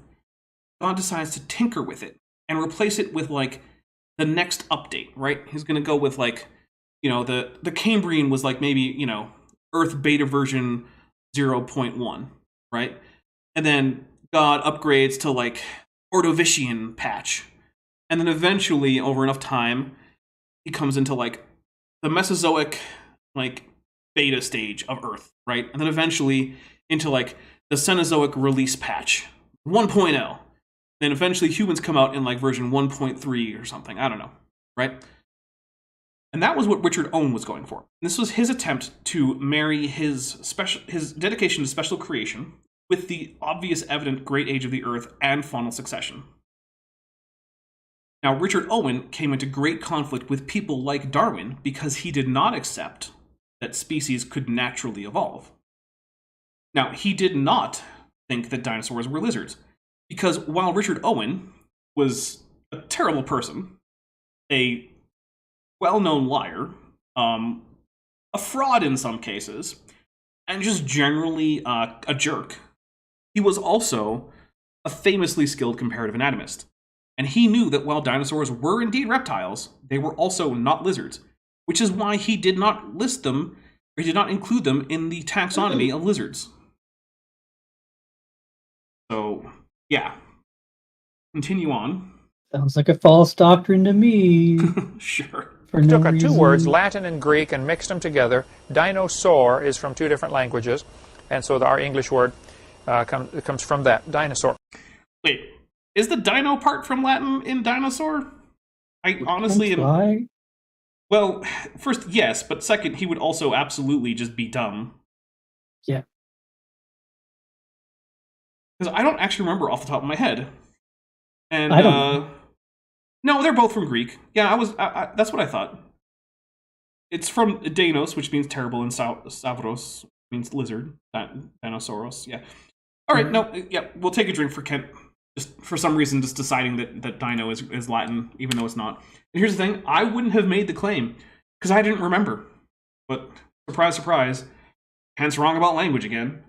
God decides to tinker with it and replace it with, like, the next update, right? He's going to go with, like, you know, the Cambrian was, like, maybe, you know, Earth beta version 0.1, right? And then God upgrades to, like, Ordovician patch. And then eventually, over enough time, he comes into, like, the Mesozoic, like, beta stage of Earth, right? And then eventually into, like, the Cenozoic release patch 1.0. Then eventually humans come out in, like, version 1.3 or something. I don't know, right? And that was what Richard Owen was going for. This was his attempt to marry his dedication to special creation with the obvious evident great age of the Earth and faunal succession. Now, Richard Owen came into great conflict with people like Darwin because he did not accept that species could naturally evolve. Now, he did not think that dinosaurs were lizards, because while Richard Owen was a terrible person, a well-known liar, a fraud in some cases, and just generally a jerk, he was also a famously skilled comparative anatomist. And he knew that while dinosaurs were indeed reptiles, they were also not lizards, which is why he did not list them, or he did not include them in the taxonomy of lizards. So, yeah. Continue on. Sounds like a false doctrine to me. Sure. We took two words, Latin and Greek, and mixed them together. Dinosaur is from two different languages, and so our English word comes from that, dinosaur. Wait, is the dino part from Latin in dinosaur? I honestly am... Why? Well, first, yes, but second, he would also absolutely just be dumb. Yeah. Because I don't actually remember off the top of my head. And, I don't no, they're both from Greek. Yeah, that's what I thought. It's from Deinos, which means terrible, and Savros means lizard. Dinosauros, yeah. All right, no, yeah, we'll take a drink for Kent. Just for some reason, just deciding that dino is Latin, even though it's not. And here's the thing, I wouldn't have made the claim, because I didn't remember. But, surprise, surprise, Kent's wrong about language again.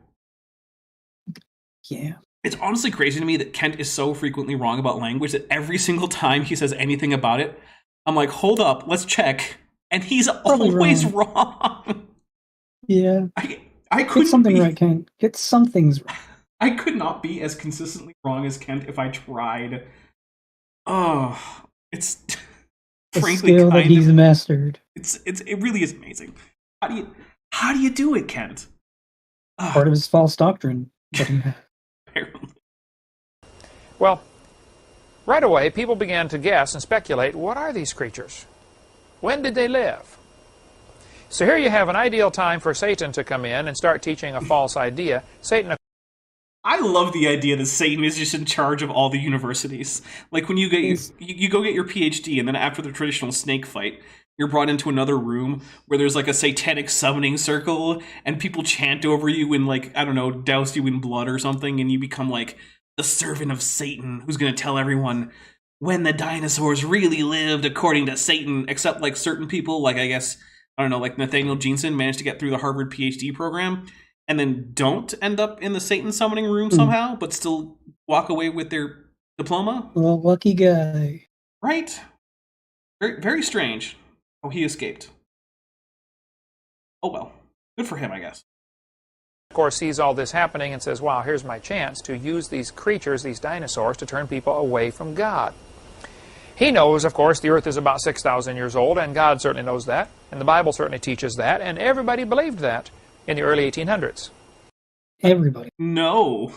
Yeah. It's honestly crazy to me that Kent is so frequently wrong about language that every single time he says anything about it, I'm like, hold up, let's check. And he's always wrong. Yeah. I couldn't Get something be, right, Kent. Get some things right. I could not be as consistently wrong as Kent if I tried. Oh, it's frankly skill that he's mastered. It really is amazing. How do you do it, Kent? Part of his false doctrine. Apparently. Well, right away, people began to guess and speculate, what are these creatures? When did they live? So here you have an ideal time for Satan to come in and start teaching a false idea. Satan... I love the idea that Satan is just in charge of all the universities. Like when you go get your PhD, and then after the traditional snake fight, you're brought into another room where there's like a satanic summoning circle, and people chant over you and, like, I don't know, douse you in blood or something, and you become like the servant of Satan who's going to tell everyone when the dinosaurs really lived according to Satan, except like certain people, like I guess, I don't know, like Nathaniel Jeanson managed to get through the Harvard PhD program and then don't end up in the Satan summoning room somehow, but still walk away with their diploma. Well, lucky guy. Right? Very, very strange. Oh, he escaped. Oh well. Good for him, I guess. Of course, sees all this happening and says, wow, here's my chance to use these creatures, these dinosaurs, to turn people away from God. He knows, of course, the earth is about 6,000 years old, and God certainly knows that, and the Bible certainly teaches that, and everybody believed that in the early 1800s. Everybody. No.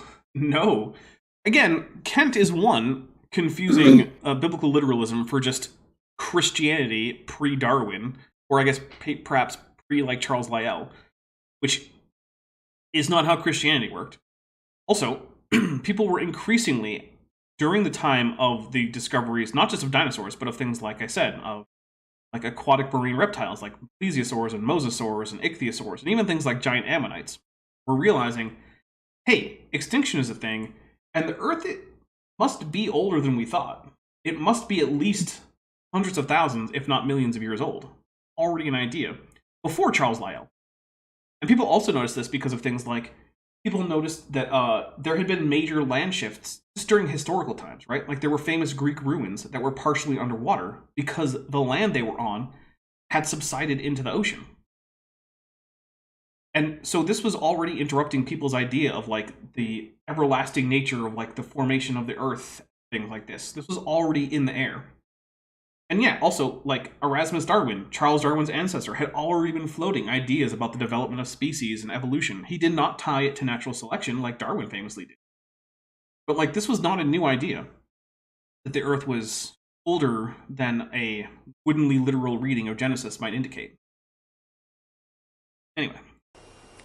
Again, Kent is one, confusing biblical literalism for just Christianity pre-Darwin, or I guess perhaps pre-like Charles Lyell, which is not how Christianity worked. Also, people were increasingly, during the time of the discoveries, not just of dinosaurs, but of things like I said, of like aquatic marine reptiles like plesiosaurs and mosasaurs and ichthyosaurs, and even things like giant ammonites, were realizing, hey, extinction is a thing, and the Earth must be older than we thought. It must be at least hundreds of thousands, if not millions of years old. Already an idea. Before Charles Lyell. And people also noticed this because of things like, people noticed that there had been major land shifts just during historical times, right? Like there were famous Greek ruins that were partially underwater because the land they were on had subsided into the ocean. And so this was already interrupting people's idea of like the everlasting nature of like the formation of the earth, things like this. This was already in the air. And yeah, also, like Erasmus Darwin, Charles Darwin's ancestor, had already been floating ideas about the development of species and evolution. He did not tie it to natural selection like Darwin famously did. But like, this was not a new idea, that the Earth was older than a woodenly literal reading of Genesis might indicate. Anyway.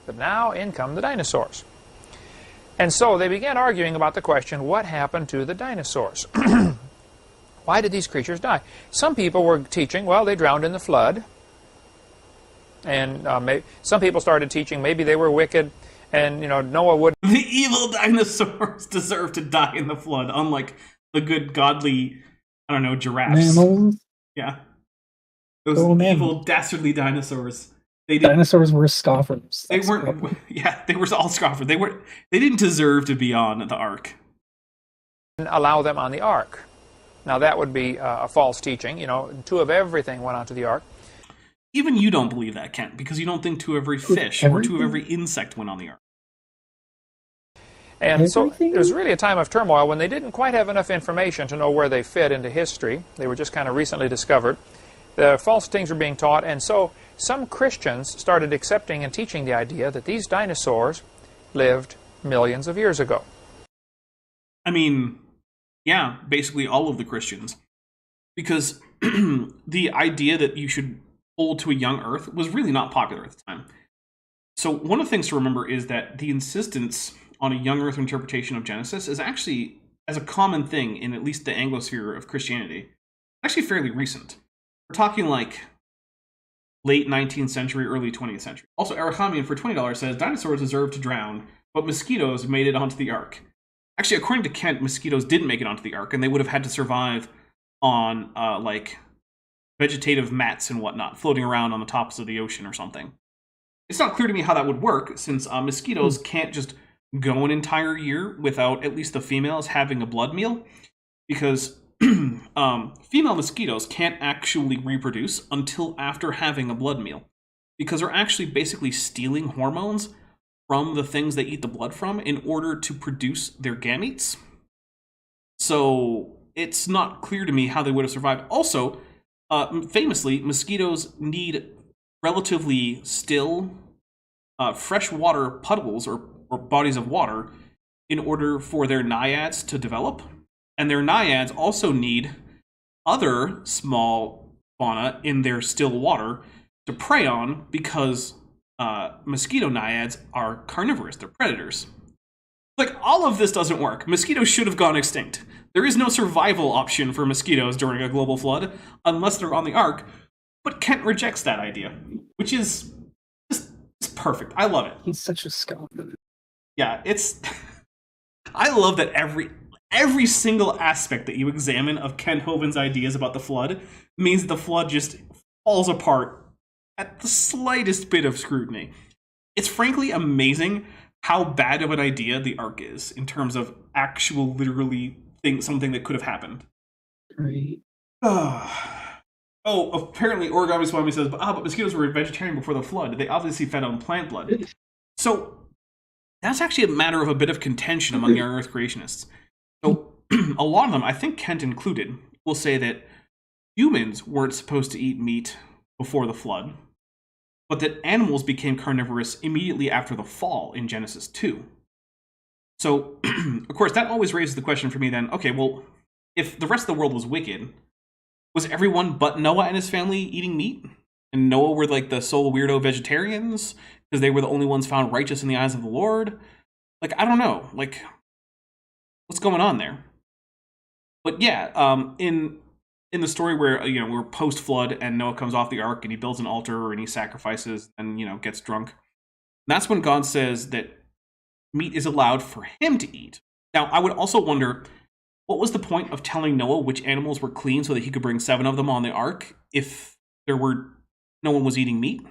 But now in come the dinosaurs. And so they began arguing about the question, what happened to the dinosaurs? Why did these creatures die? Some people were teaching, well, they drowned in the flood. And some people started teaching maybe they were wicked, and Noah would... The evil dinosaurs deserve to die in the flood, unlike the good, godly, I don't know, giraffes. Mammals? Yeah. Those evil, dastardly dinosaurs. Dinosaurs were scoffers. They weren't... Yeah, they were all scoffers. They didn't deserve to be on the ark. Allow them on the ark. Now, that would be a false teaching. Two of everything went onto the ark. Even you don't believe that, Kent, because you don't think two of every fish or two of every insect went on the ark. And so it was really a time of turmoil when they didn't quite have enough information to know where they fit into history. They were just kind of recently discovered. The false things were being taught, and so some Christians started accepting and teaching the idea that these dinosaurs lived millions of years ago. I mean... yeah, basically all of the Christians. Because the idea that you should hold to a young Earth was really not popular at the time. So one of the things to remember is that the insistence on a young Earth interpretation of Genesis is actually, as a common thing in at least the Anglosphere of Christianity, actually fairly recent. We're talking like late 19th century, early 20th century. Also, Arachamian for $20 says, dinosaurs deserve to drown, but mosquitoes made it onto the ark. Actually, according to Kent, mosquitoes didn't make it onto the ark, and they would have had to survive on, like, vegetative mats and whatnot, floating around on the tops of the ocean or something. It's not clear to me how that would work, since mosquitoes can't just go an entire year without at least the females having a blood meal, because female mosquitoes can't actually reproduce until after having a blood meal, because they're actually basically stealing hormones from the things they eat the blood from in order to produce their gametes. So it's not clear to me how they would have survived. Also, famously, mosquitoes need relatively still freshwater puddles or bodies of water in order for their naiads to develop. And their naiads also need other small fauna in their still water to prey on, because mosquito naiads are carnivorous, they're predators. Like, all of this doesn't work. Mosquitoes should have gone extinct. There is no survival option for mosquitoes during a global flood unless they're on the ark, but Kent rejects that idea, which is just perfect. I love it. He's such a scholar. Yeah, it's... I love that every single aspect that you examine of Kent Hovind's ideas about the flood means the flood just falls apart at the slightest bit of scrutiny. It's frankly amazing how bad of an idea the ark is in terms of actual, literally, something that could have happened. Right. Oh, apparently Origami Swami says, but mosquitoes were vegetarian before the flood. They obviously fed on plant blood. So that's actually a matter of a bit of contention among young Earth creationists. So a lot of them, I think Kent included, will say that humans weren't supposed to eat meat before the flood, but that animals became carnivorous immediately after the fall in Genesis 2. So, of course, that always raises the question for me then, okay, well, if the rest of the world was wicked, was everyone but Noah and his family eating meat? And Noah were like the sole weirdo vegetarians because they were the only ones found righteous in the eyes of the Lord? Like, I don't know. Like, what's going on there? But yeah, in the story where, we're post-flood and Noah comes off the ark and he builds an altar and he sacrifices and, gets drunk, that's when God says that meat is allowed for him to eat. Now, I would also wonder, what was the point of telling Noah which animals were clean so that he could bring 7 of them on the ark if no one was eating meat?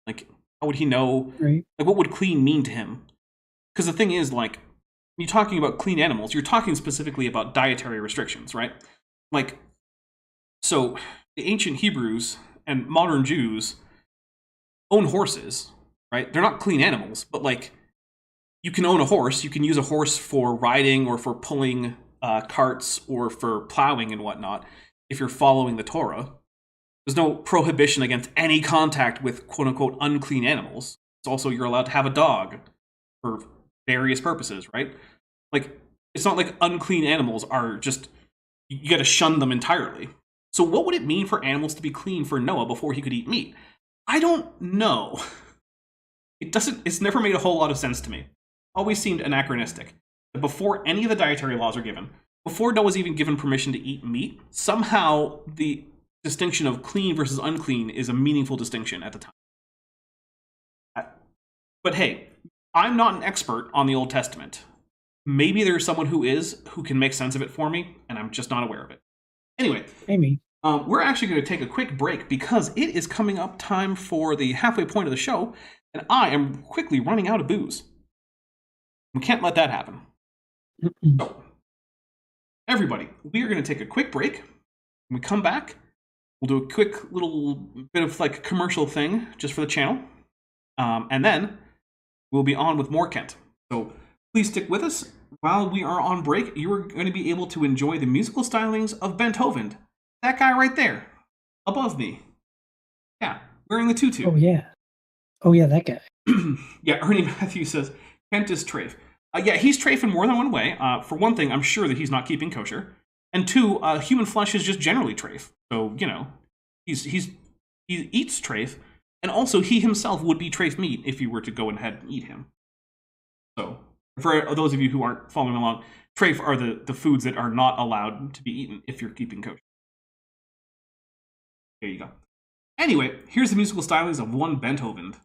Like, how would he know? Right. Like, what would clean mean to him? Because the thing is, like, when you're talking about clean animals, you're talking specifically about dietary restrictions, right? Like, so the ancient Hebrews and modern Jews own horses, right? They're not clean animals, but like, you can own a horse. You can use a horse for riding or for pulling carts or for plowing and whatnot if you're following the Torah. There's no prohibition against any contact with quote-unquote unclean animals. It's also you're allowed to have a dog for various purposes, right? Like, it's not like unclean animals are just, you gotta shun them entirely. So what would it mean for animals to be clean for Noah before he could eat meat? I don't know. It's never made a whole lot of sense to me. Always seemed anachronistic. That before any of the dietary laws are given, before Noah's even given permission to eat meat, somehow the distinction of clean versus unclean is a meaningful distinction at the time. But hey, I'm not an expert on the Old Testament. Maybe there's someone who can make sense of it for me, and I'm just not aware of it. Anyway, Amy. We're actually going to take a quick break because it is coming up time for the halfway point of the show, and I am quickly running out of booze. We can't let that happen. So, everybody, we are going to take a quick break. When we come back, we'll do a quick little bit of like commercial thing just for the channel, and then we'll be on with more Kent. So please stick with us. While we are on break, you are going to be able to enjoy the musical stylings of Kent Hovind. That guy right there, above me. Yeah, wearing the tutu. Oh, yeah. Oh, yeah, that guy. Yeah, Ernie Matthews says, Kent is trafe. Yeah, he's trafe in more than one way. For one thing, I'm sure that he's not keeping kosher. And two, human flesh is just generally trafe. So, you know, he eats trafe. And also, he himself would be trafe meat if you were to go ahead and eat him. So, for those of you who aren't following along, trafe are the foods that are not allowed to be eaten if you're keeping kosher. There you go. Anyway, here's the musical stylings of one Kent Hovind.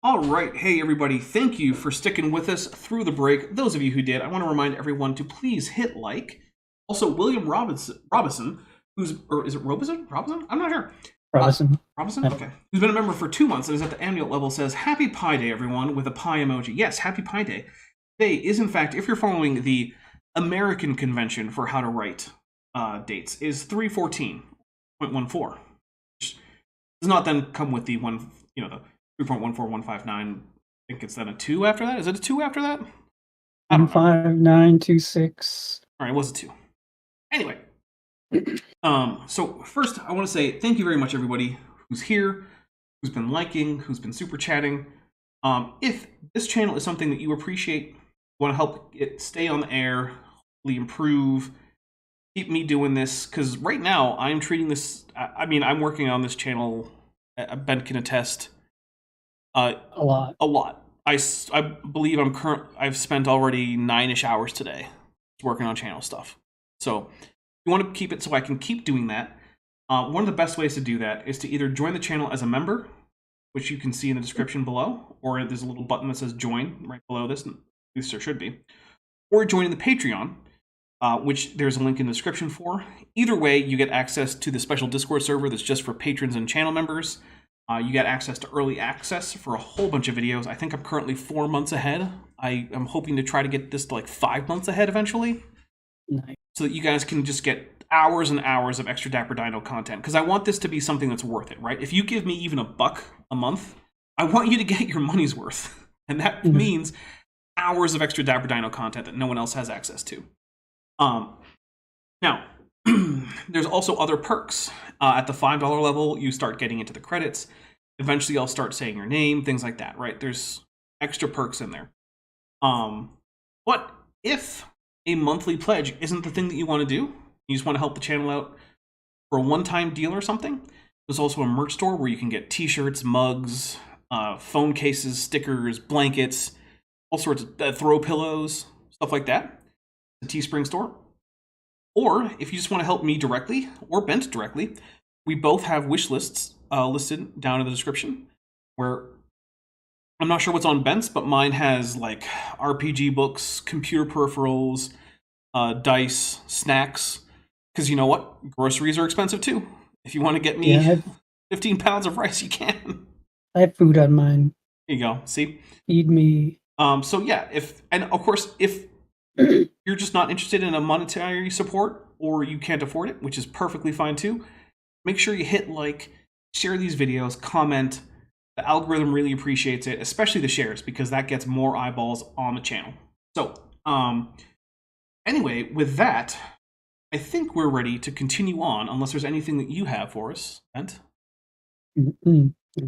All right. Hey, everybody. Thank you for sticking with us through the break. Those of you who did, I want to remind everyone to please hit like. Also, William Robinson, or is it Robinson? I'm not sure. Robinson. Robinson? Okay. Who's been a member for 2 months and is at the annual level, says, Happy Pi Day, everyone, with a pie emoji. Yes, Happy Pi Day. Today is, in fact, if you're following the American convention for how to write dates, is 314.14. Which does not then come with the the 3.14159. I think it's then a 2 after that. Is it a 2 after that? 15926. All right, it was a 2. Anyway, so first I want to say thank you very much, everybody who's here, who's been liking, who's been super chatting. If this channel is something that you appreciate, want to help it stay on the air, hopefully improve, keep me doing this, because right now I'm treating this. I'm working on this channel. Ben can attest. A lot. I believe I've spent already 9-ish hours today working on channel stuff. So you want to keep it so I can keep doing that. One of the best ways to do that is to either join the channel as a member, which you can see in the description below, or there's a little button that says join right below this, at least there should be, or join the Patreon, which there's a link in the description for. Either way, you get access to the special Discord server that's just for patrons and channel members. You get access to early access for a whole bunch of videos. I think I'm currently 4 months ahead. I am hoping to try to get this to like 5 months ahead eventually. Nice. So that you guys can just get hours and hours of extra Dapper Dino content. Because I want this to be something that's worth it, right? If you give me even $1 a month, I want you to get your money's worth. And that means hours of extra Dapper Dino content that no one else has access to. Now, there's also other perks. At the $5 level, you start getting into the credits. Eventually, I'll start saying your name, things like that, right? There's extra perks in there. But if a monthly pledge isn't the thing that you want to do, you just want to help the channel out for a one-time deal or something, there's also a merch store where you can get t-shirts, mugs, phone cases, stickers, blankets, all sorts of throw pillows, stuff like that. The Teespring store. Or if you just want to help me directly or Bent directly, we both have wish lists listed down in the description, where I'm not sure what's on Bent's, but mine has like RPG books, computer peripherals, dice, snacks, because you know what? Groceries are expensive too. If you want to get me 15 pounds of rice, you can. I have food on mine. There you go. See? Feed me. So yeah, if you're just not interested in a monetary support, or you can't afford it, which is perfectly fine too, make sure you hit like, share these videos, comment. The algorithm really appreciates it, especially the shares, because that gets more eyeballs on the channel. So, anyway, with that, I think we're ready to continue on, unless there's anything that you have for us, Bent.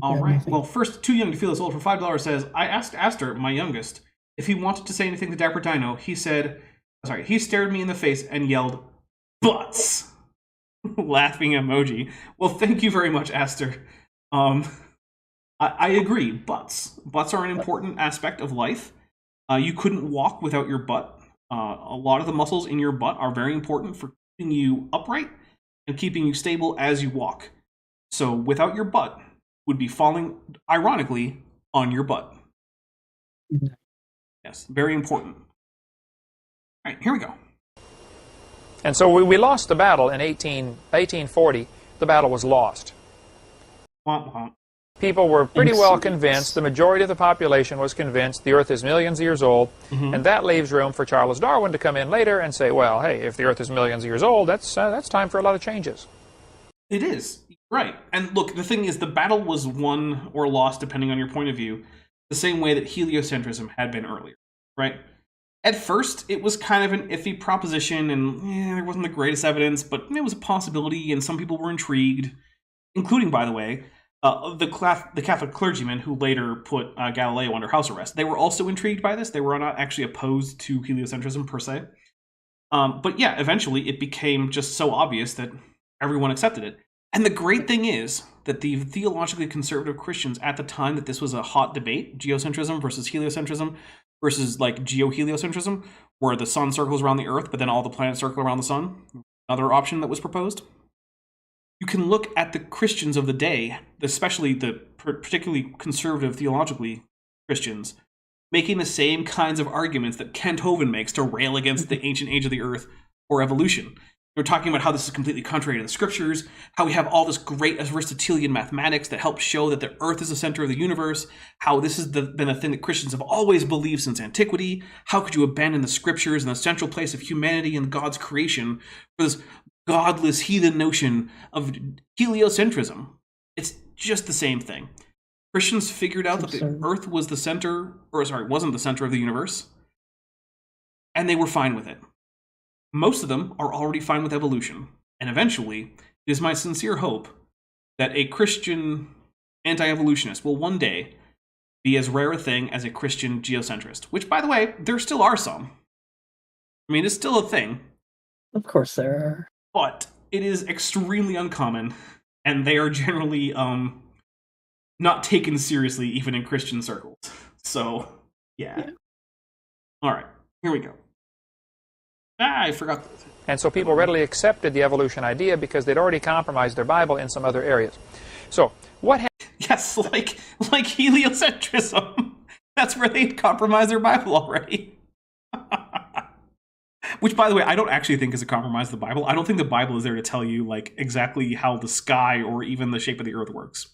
All right. Well, first, Too Young to Feel This Old for $5 says, I asked Aster, my youngest, if he wanted to say anything to Dapper Dino. He stared me in the face and yelled, "Butts!" Laughing emoji. Well, thank you very much, Aster. I agree. Butts are an important aspect of life. You couldn't walk without your butt. A lot of the muscles in your butt are very important for keeping you upright and keeping you stable as you walk. So without your butt, would be falling, ironically, on your butt. Yes, very important. All right, here we go. And so we lost the battle in 1840. The battle was lost. Womp womp. People were pretty well convinced, the majority of the population was convinced the Earth is millions of years old, and that leaves room for Charles Darwin to come in later and say, well, hey, if the Earth is millions of years old, that's time for a lot of changes. It is, right. And look, the thing is, the battle was won or lost, depending on your point of view, the same way that heliocentrism had been earlier, right? At first, it was kind of an iffy proposition, and there wasn't the greatest evidence, but it was a possibility, and some people were intrigued, including, by the way, the Catholic clergymen who later put Galileo under house arrest. They were also intrigued by this. They were not actually opposed to heliocentrism per se. But yeah, eventually it became just so obvious that everyone accepted it. And the great thing is that the theologically conservative Christians at the time that this was a hot debate, geocentrism versus heliocentrism versus like geoheliocentrism, where the sun circles around the earth, but then all the planets circle around the sun, another option that was proposed. you can look at the Christians of the day, especially the particularly conservative theologically Christians, making the same kinds of arguments that Kent Hovind makes to rail against the ancient age of the earth or evolution. They're talking about how this is completely contrary to the scriptures, how we have all this great Aristotelian mathematics that helps show that the earth is the center of the universe, how this has been a thing that Christians have always believed since antiquity. How could you abandon the scriptures and the central place of humanity and God's creation for this godless heathen notion of heliocentrism? It's just the same thing. Christians figured out that the earth was the center, wasn't the center of the universe, and they were fine with it. Most of them are already fine with evolution, and eventually, it is my sincere hope that a Christian anti-evolutionist will one day be as rare a thing as a Christian geocentrist, which, by the way, there still are some. I mean, it's still a thing. Of course there are. But it is extremely uncommon, and they are generally not taken seriously even in Christian circles. So, yeah. All right, here we go. I forgot. And so people readily accepted the evolution idea because they'd already compromised their Bible in some other areas. So what Yes, like heliocentrism. That's where they'd compromised their Bible already. Which, by the way, I don't actually think is a compromise of the Bible. I don't think the Bible is there to tell you like exactly how the sky or even the shape of the earth works.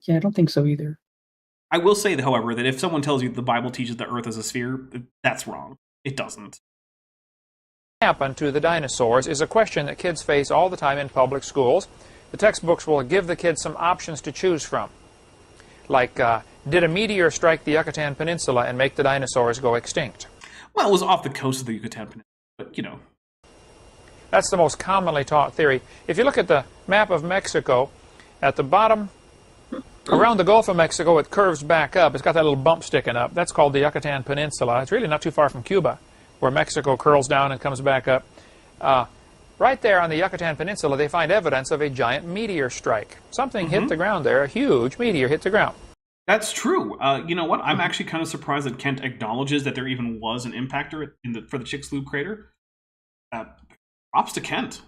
Yeah, I don't think so either. I will say, however, that if someone tells you the Bible teaches the earth as a sphere, that's wrong. It doesn't. Happened to the dinosaurs is a question that kids face all the time in public schools. The textbooks will give the kids some options to choose from. Like, did a meteor strike the Yucatan Peninsula and make the dinosaurs go extinct? Well, it was off the coast of the Yucatan Peninsula, but, you know. That's the most commonly taught theory. If you look at the map of Mexico, at the bottom, around the Gulf of Mexico, it curves back up. It's got that little bump sticking up. That's called the Yucatan Peninsula. It's really not too far from Cuba, where Mexico curls down and comes back up. Right there on the Yucatan Peninsula, they find evidence of a giant meteor strike. Something hit the ground there. A huge meteor hit the ground. That's true. You know what? I'm actually kind of surprised that Kent acknowledges that there even was an impactor for the Chicxulub crater. Props to Kent.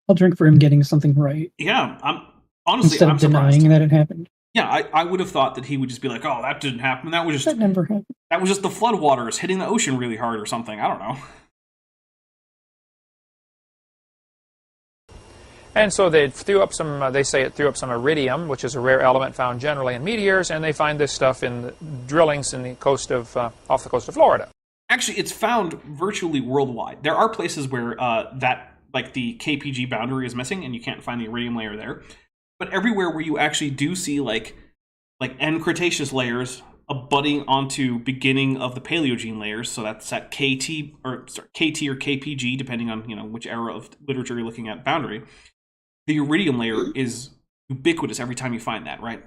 I'll drink for him getting something right. Yeah, I'm instead of denying that it happened. Yeah, I would have thought that he would just be like, "Oh, that didn't happen. That never happened. That was just the floodwaters hitting the ocean really hard or something. I don't know." And so they threw up some, they say it threw up some iridium, which is a rare element found generally in meteors, and they find this stuff in drillings in the coast of, off the coast of Florida. Actually, it's found virtually worldwide. There are places where like the KPG boundary is missing, and you can't find the iridium layer there. But everywhere where you actually do see like end Cretaceous layers abutting onto beginning of the Paleogene layers, so that's at KT or KPG, depending on which era of literature you're looking at boundary. The iridium layer is ubiquitous every time you find that, right?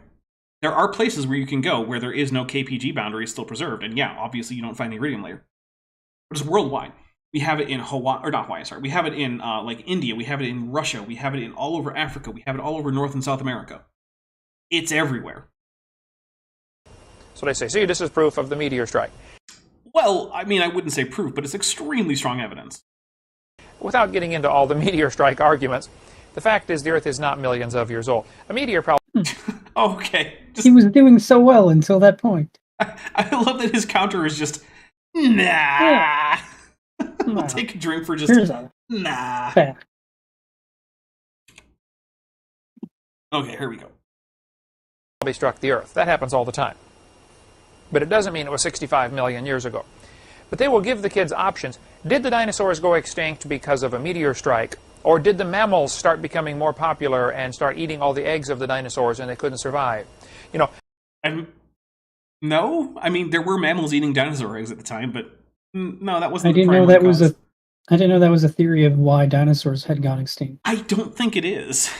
There are places where you can go where there is no KPG boundary still preserved, and yeah, obviously you don't find the iridium layer. But it's worldwide. We have it in Hawaii, or not Hawaii, sorry. We have it in like India. We have it in Russia. We have it in all over Africa. We have it all over North and South America. It's everywhere. So they say, see, this is proof of the meteor strike. Well, I mean, I wouldn't say proof, but it's extremely strong evidence. Without getting into all the meteor strike arguments, the fact is the Earth is not millions of years old. A meteor probably... Okay. He was doing so well until that point. I love that his counter is just, nah. Yeah. I'll take a drink for just, nah. Fact. Okay, here we go. Probably struck the Earth. That happens all the time. But it doesn't mean it was 65 million years ago. But they will give the kids options. Did the dinosaurs go extinct because of a meteor strike? Or did the mammals start becoming more popular and start eating all the eggs of the dinosaurs and they couldn't survive? No. I mean, there were mammals eating dinosaur eggs at the time, but no, that wasn't I didn't know that was a theory of why dinosaurs had gone extinct. I don't think it is.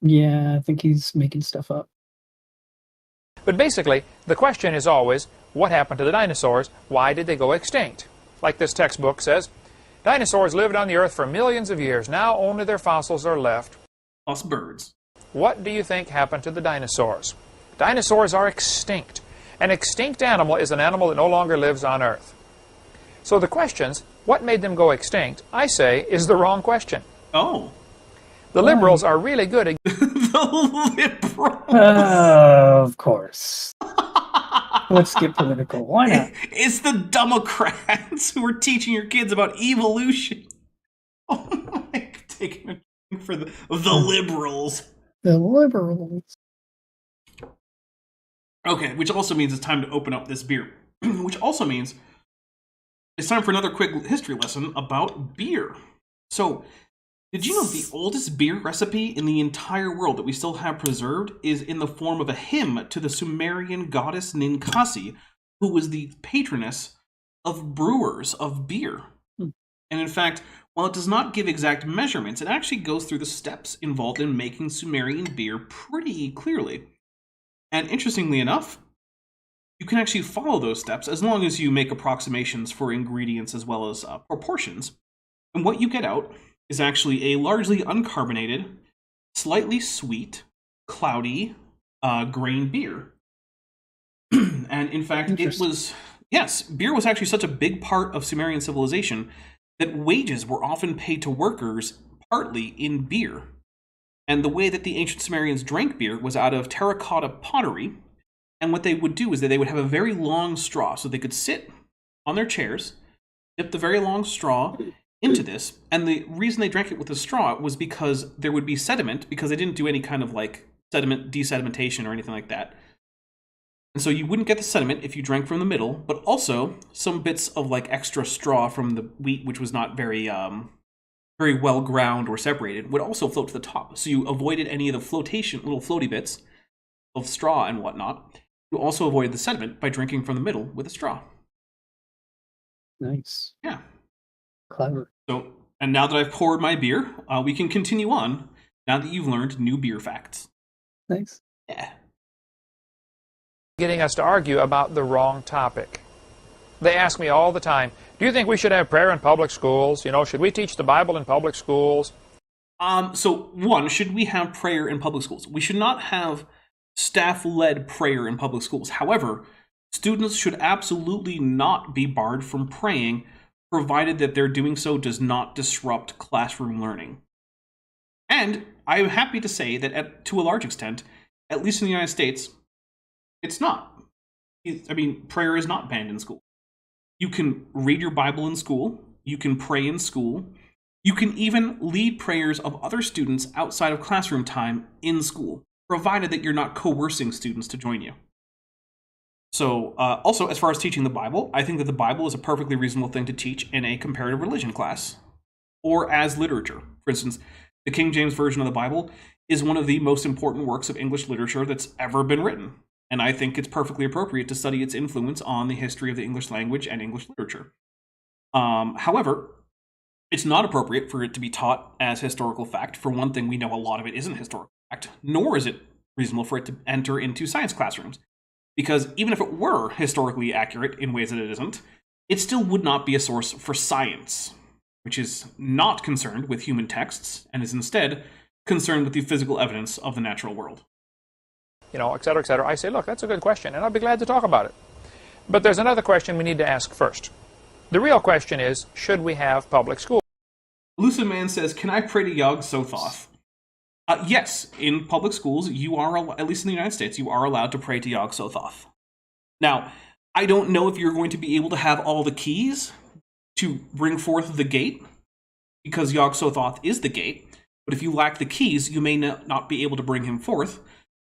Yeah, I think he's making stuff up. But basically, the question is always, what happened to the dinosaurs? Why did they go extinct? Like this textbook says, dinosaurs lived on the Earth for millions of years. Now only their fossils are left. Plus birds. What do you think happened to the dinosaurs? Dinosaurs are extinct. An extinct animal is an animal that no longer lives on Earth. So the questions, what made them go extinct, I say, is the wrong question. Oh. The liberals are really good at... The liberals! Of course. Let's get political. Why not? It's the Democrats who are teaching your kids about evolution. Oh my, taking a drink for the liberals. The liberals. Okay, which also means it's time to open up this beer. Which also means it's time for another quick history lesson about beer. So, did you know the oldest beer recipe in the entire world that we still have preserved is in the form of a hymn to the Sumerian goddess Ninkasi, who was the patroness of brewers of beer. And in fact, while it does not give exact measurements, it actually goes through the steps involved in making Sumerian beer pretty clearly. And interestingly enough, you can actually follow those steps as long as you make approximations for ingredients as well as proportions. And what you get out is actually a largely uncarbonated, slightly sweet, cloudy grain beer. And in fact, it was, yes, beer was actually such a big part of Sumerian civilization that wages were often paid to workers partly in beer. And the way that the ancient Sumerians drank beer was out of terracotta pottery. And what they would do is that they would have a very long straw, so they could sit on their chairs, dip the very long straw into this, and the reason they drank it with a straw was because there would be sediment, because they didn't do any kind of like desedimentation or anything like that. And so you wouldn't get the sediment if you drank from the middle, but also some bits of like extra straw from the wheat, which was not very well ground or separated, would also float to the top. So you avoided any of the little floaty bits of straw and whatnot. You also avoided the sediment by drinking from the middle with a straw. Nice. Yeah. Clever. So, and now that I've poured my beer, we can continue on now that you've learned new beer facts. Thanks. Yeah. Getting us to argue about the wrong topic. They ask me all the time, do you think we should have prayer in public schools? You know, should we teach the Bible in public schools? So, one, should we have prayer in public schools? We should not have staff-led prayer in public schools. However, students should absolutely not be barred from praying, provided that their doing so does not disrupt classroom learning. And I am happy to say that to a large extent, at least in the United States, it's not. I mean, prayer is not banned in school. You can read your Bible in school. You can pray in school. You can even lead prayers of other students outside of classroom time in school, provided that you're not coercing students to join you. So, also, as far as teaching the Bible, I think that the Bible is a perfectly reasonable thing to teach in a comparative religion class, or as literature. For instance, the King James Version of the Bible is one of the most important works of English literature that's ever been written, and I think it's perfectly appropriate to study its influence on the history of the English language and English literature. However, it's not appropriate for it to be taught as historical fact. For one thing, we know a lot of it isn't historical fact, nor is it reasonable for it to enter into science classrooms. Because even if it were historically accurate in ways that it isn't, it still would not be a source for science, which is not concerned with human texts and is instead concerned with the physical evidence of the natural world. You know, et cetera, et cetera. I say, look, that's a good question, and I'll be glad to talk about it. But there's another question we need to ask first. The real question is, should we have public schools? Lucid Man says, can I pray to Yog Sothoth? Yes, in public schools, you are, at least in the United States, you are allowed to pray to Yog Sothoth. Now, I don't know if you're going to be able to have all the keys to bring forth the gate, because Yog Sothoth is the gate, but if you lack the keys, you may not be able to bring him forth.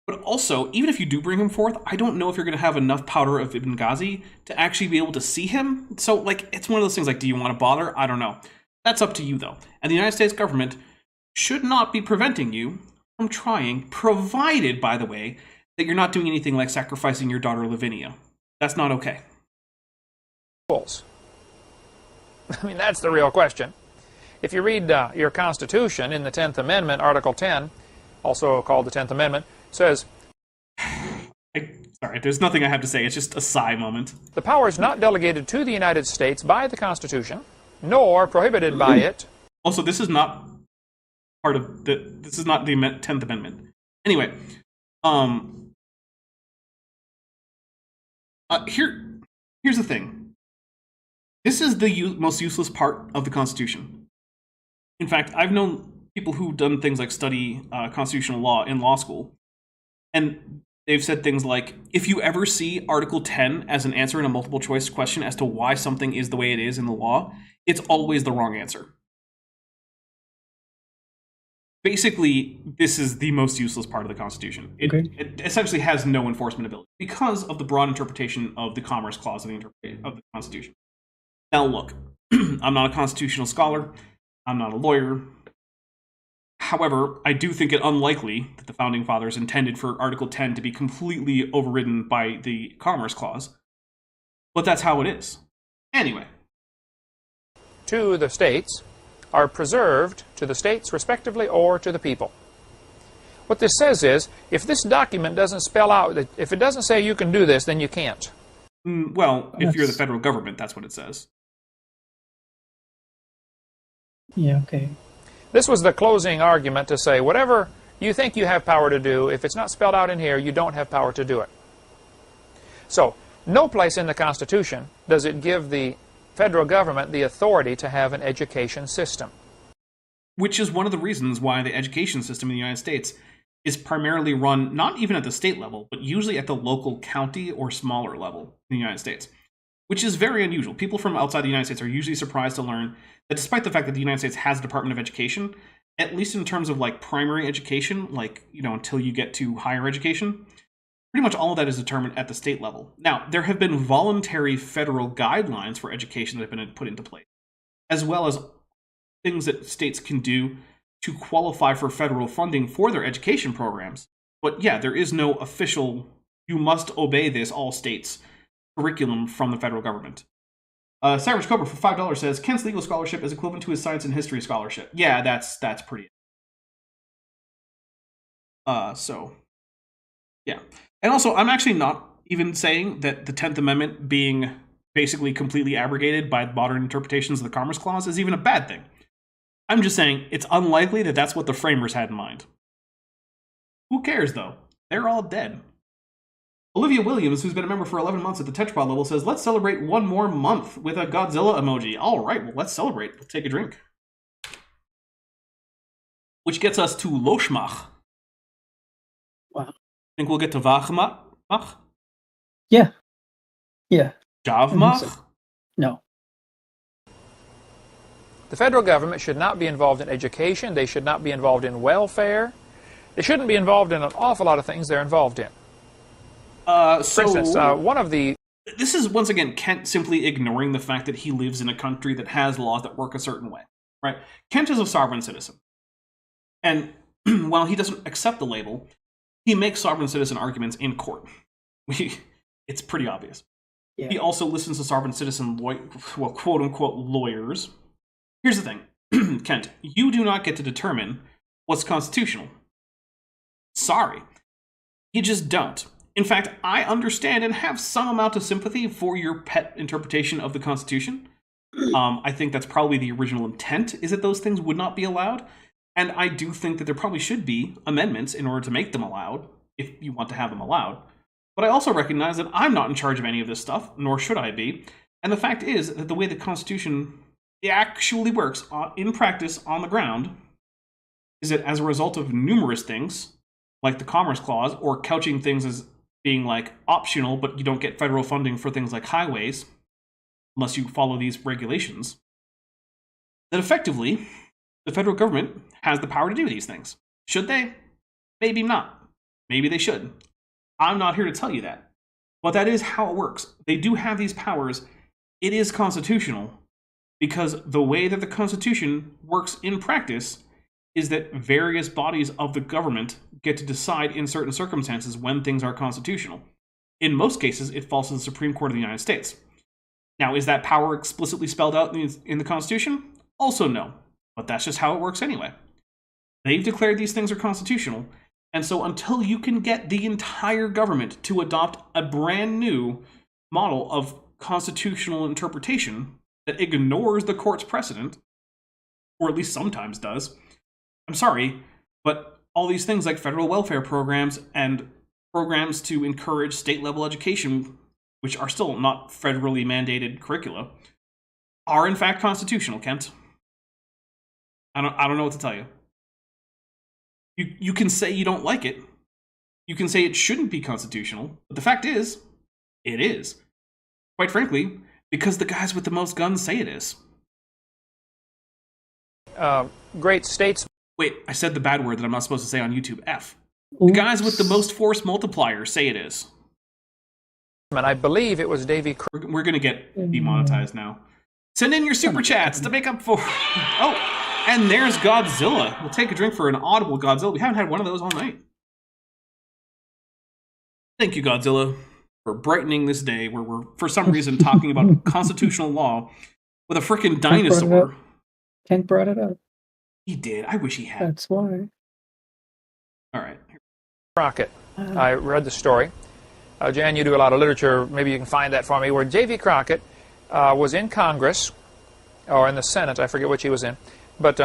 But also, even if you do bring him forth, I don't know if you're going to have enough powder of Ibn Ghazi to actually be able to see him. So, like, it's one of those things, like, do you want to bother? I don't know. That's up to you, though. And the United States government should not be preventing you from trying, provided, by the way, that you're not doing anything like sacrificing your daughter Lavinia. That's not okay. I mean, that's the real question. If you read your Constitution in the 10th Amendment, Article 10, also called the 10th Amendment, says... Sorry, there's nothing I have to say. It's just a sigh moment. The power is not delegated to the United States by the Constitution, nor prohibited by it. Also, this is not part of this is not the 10th Amendment. Anyway, here's the thing. This is the most useless part of the Constitution. In fact, I've known people who've done things like study constitutional law in law school, and they've said things like, if you ever see Article 10 as an answer in a multiple choice question as to why something is the way it is in the law, it's always the wrong answer. Basically, this is the most useless part of the Constitution. It essentially has no enforcement ability because of the broad interpretation of the Commerce Clause of the Constitution. Now look, I'm not a constitutional scholar, I'm not a lawyer. However, I do think it unlikely that the Founding Fathers intended for Article 10 to be completely overridden by the Commerce Clause. But that's how it is. Anyway. To the states are preserved to the states respectively or to the people. What this says is, if this document doesn't spell out, that if it doesn't say you can do this, then you can't. Well, if you're the federal government, that's what it says. Yeah, okay. This was the closing argument to say, whatever you think you have power to do, if it's not spelled out in here, you don't have power to do it. So, no place in the Constitution does it give the federal government the authority to have an education system. Which is one of the reasons why the education system in the United States is primarily run not even at the state level, but usually at the local county or smaller level in the United States. Which is very unusual. People from outside the United States are usually surprised to learn that despite the fact that the United States has a Department of Education, at least in terms of like primary education, like, you know, until you get to higher education, pretty much all of that is determined at the state level. Now, there have been voluntary federal guidelines for education that have been put into place, as well as things that states can do to qualify for federal funding for their education programs. But yeah, there is no official, you must obey this, all states, curriculum from the federal government. Savage Cobra for $5 says, Kent's legal scholarship is equivalent to his science and history scholarship. Yeah, that's pretty. So, yeah. And also, I'm actually not even saying that the 10th Amendment being basically completely abrogated by modern interpretations of the Commerce Clause is even a bad thing. I'm just saying it's unlikely that that's what the framers had in mind. Who cares, though? They're all dead. Olivia Williams, who's been a member for 11 months at the Tetrapod level, says, let's celebrate one more month with a Godzilla emoji. All right, well, let's celebrate. Let's take a drink. Which gets us to Loshmach. Wow. Think we'll get to Vachmach? Yeah. Yeah. Javmach? So. No. The federal government should not be involved in education. They should not be involved in welfare. They shouldn't be involved in an awful lot of things they're involved in. For instance, one of the... This is, once again, Kent simply ignoring the fact that he lives in a country that has laws that work a certain way, right? Kent is a sovereign citizen. And while he doesn't accept the label, he makes sovereign citizen arguments in court. It's pretty obvious. Yeah. He also listens to sovereign citizen, quote-unquote, lawyers. Here's the thing, Kent, you do not get to determine what's constitutional. Sorry. You just don't. In fact, I understand and have some amount of sympathy for your pet interpretation of the Constitution. I think that's probably the original intent, is that those things would not be allowed. And I do think that there probably should be amendments in order to make them allowed, if you want to have them allowed. But I also recognize that I'm not in charge of any of this stuff, nor should I be. And the fact is that the way the Constitution actually works in practice on the ground is that as a result of numerous things, like the Commerce Clause, or couching things as being like optional, but you don't get federal funding for things like highways, unless you follow these regulations, that effectively, the federal government has the power to do these things. Should they? Maybe not. Maybe they should. I'm not here to tell you that. But that is how it works. They do have these powers. It is constitutional, because the way that the Constitution works in practice is that various bodies of the government get to decide in certain circumstances when things are constitutional. In most cases, it falls to the Supreme Court of the United States. Now, is that power explicitly spelled out in the Constitution? Also no, but that's just how it works anyway. They've declared these things are constitutional, and so until you can get the entire government to adopt a brand new model of constitutional interpretation that ignores the court's precedent, or at least sometimes does, I'm sorry, but all these things like federal welfare programs and programs to encourage state-level education, which are still not federally mandated curricula, are in fact constitutional, Kent. I don't know what to tell you. You can say you don't like it. You can say it shouldn't be constitutional. But the fact is, it is. Quite frankly, because the guys with the most guns say it is. Great states. Wait, I said the bad word that I'm not supposed to say on YouTube. F. The guys with the most force multiplier say it is. And I believe it was Davy. We're going to get demonetized now. Send in your super chats to make up for... Oh, and there's Godzilla. We'll take a drink for an audible Godzilla. We haven't had one of those all night. Thank you, Godzilla, for brightening this day where we're, for some reason, talking about constitutional law with a frickin' dinosaur. Kent brought it up. He did. I wish he had. That's why. All right. Crockett. I read the story. Jan, you do a lot of literature. Maybe you can find that for me. Where J.V. Crockett was in Congress, or in the Senate, I forget which he was in, but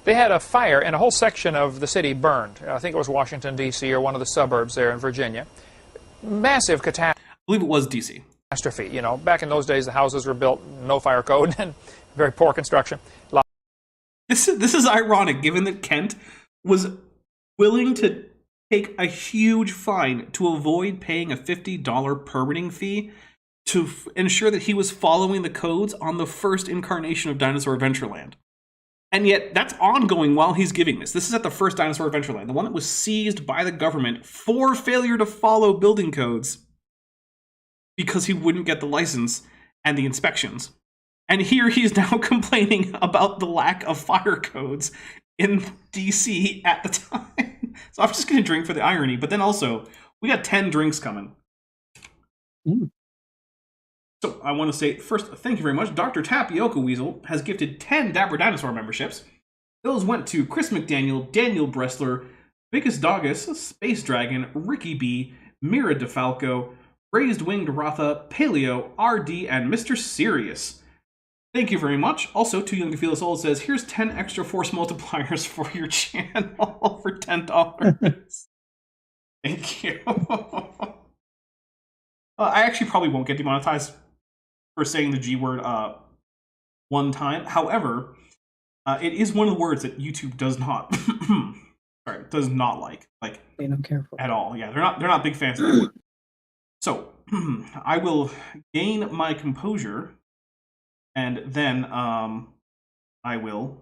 they had a fire and a whole section of the city burned. I think it was Washington, D.C., or one of the suburbs there in Virginia. Massive catastrophe. I believe it was D.C. You know, back in those days, the houses were built, no fire code, and very poor construction. This is ironic, given that Kent was willing to take a huge fine to avoid paying a $50 permitting fee to ensure that he was following the codes on the first incarnation of Dinosaur Adventureland. And yet, that's ongoing while he's giving this. This is at the first Dinosaur Adventureland, the one that was seized by the government for failure to follow building codes because he wouldn't get the license and the inspections. And here he's now complaining about the lack of fire codes in DC at the time. So I'm just going to drink for the irony. But then also, we got 10 drinks coming. So I want to say, first, thank you very much. Dr. Tapioca Weasel has gifted 10 Dapper Dinosaur memberships. Those went to Chris McDaniel, Daniel Bressler, Biggest Doggus, Space Dragon, Ricky B, Mira DeFalco, Raised Winged Ratha, Paleo, RD, and Mr. Sirius. Thank you very much. Also, Too Young to Feel Us Old says, here's 10 extra force multipliers for your channel for $10. Thank you. I actually probably won't get demonetized for saying the G word one time. However, it is one of the words that YouTube does not does not like. Like, they don't care for at all. Yeah, they're not big fans of that word. So I will gain my composure. And then I will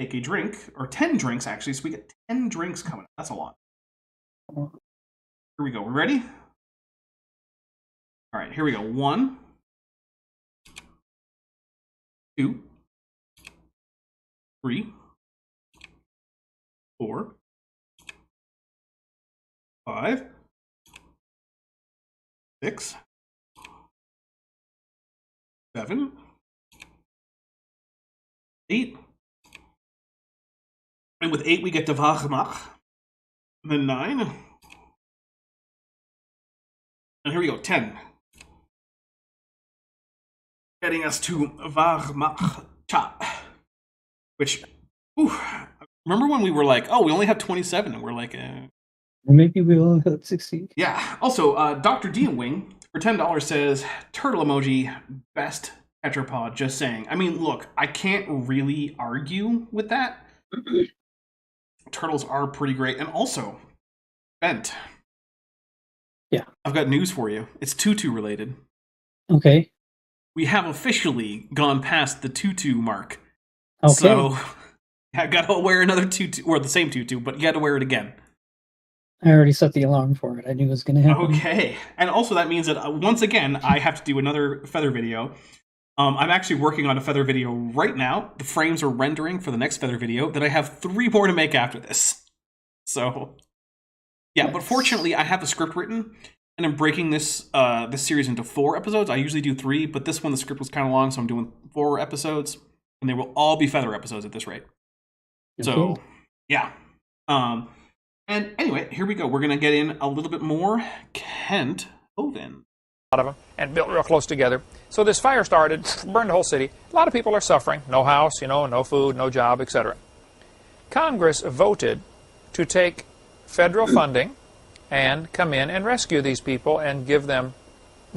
take a drink, or 10 drinks actually, so we get 10 drinks coming. That's a lot. Here we go. We ready? All right, here we go. 1, 2, 3, 4, 5, 6, 7, 8. And with 8, we get to Wachmach. And then 9. And here we go, 10. Getting us to Wachmach Cha. Which, remember when we were like, oh, we only have 27, and we're like, maybe we will hit 60. Yeah. Also, Dr. D Wing, for $10 says, turtle emoji, best tetrapod, just saying. I mean, look, I can't really argue with that. Turtles are pretty great. And also, Bent. Yeah. I've got news for you. It's tutu related. Okay. We have officially gone past the tutu mark. Okay. So, I gotta wear another tutu, or the same tutu, but you gotta wear it again. I already set the alarm for it. I knew it was going to happen. Okay. And also that means that, once again, I have to do another feather video. I'm actually working on a feather video right now. The frames are rendering for the next feather video. Then I have 3 more to make after this. So, yeah. Nice. But fortunately, I have the script written, and I'm breaking this series into 4 episodes. I usually do 3, but this one, the script was kind of long, so I'm doing 4 episodes. And they will all be feather episodes at this rate. Okay. So, yeah. And anyway, here we go. We're going to get in a little bit more Kent Hovind. A lot of them, and built real close together. So this fire started, burned the whole city. A lot of people are suffering. No house, no food, no job, etc. Congress voted to take federal funding and come in and rescue these people and give them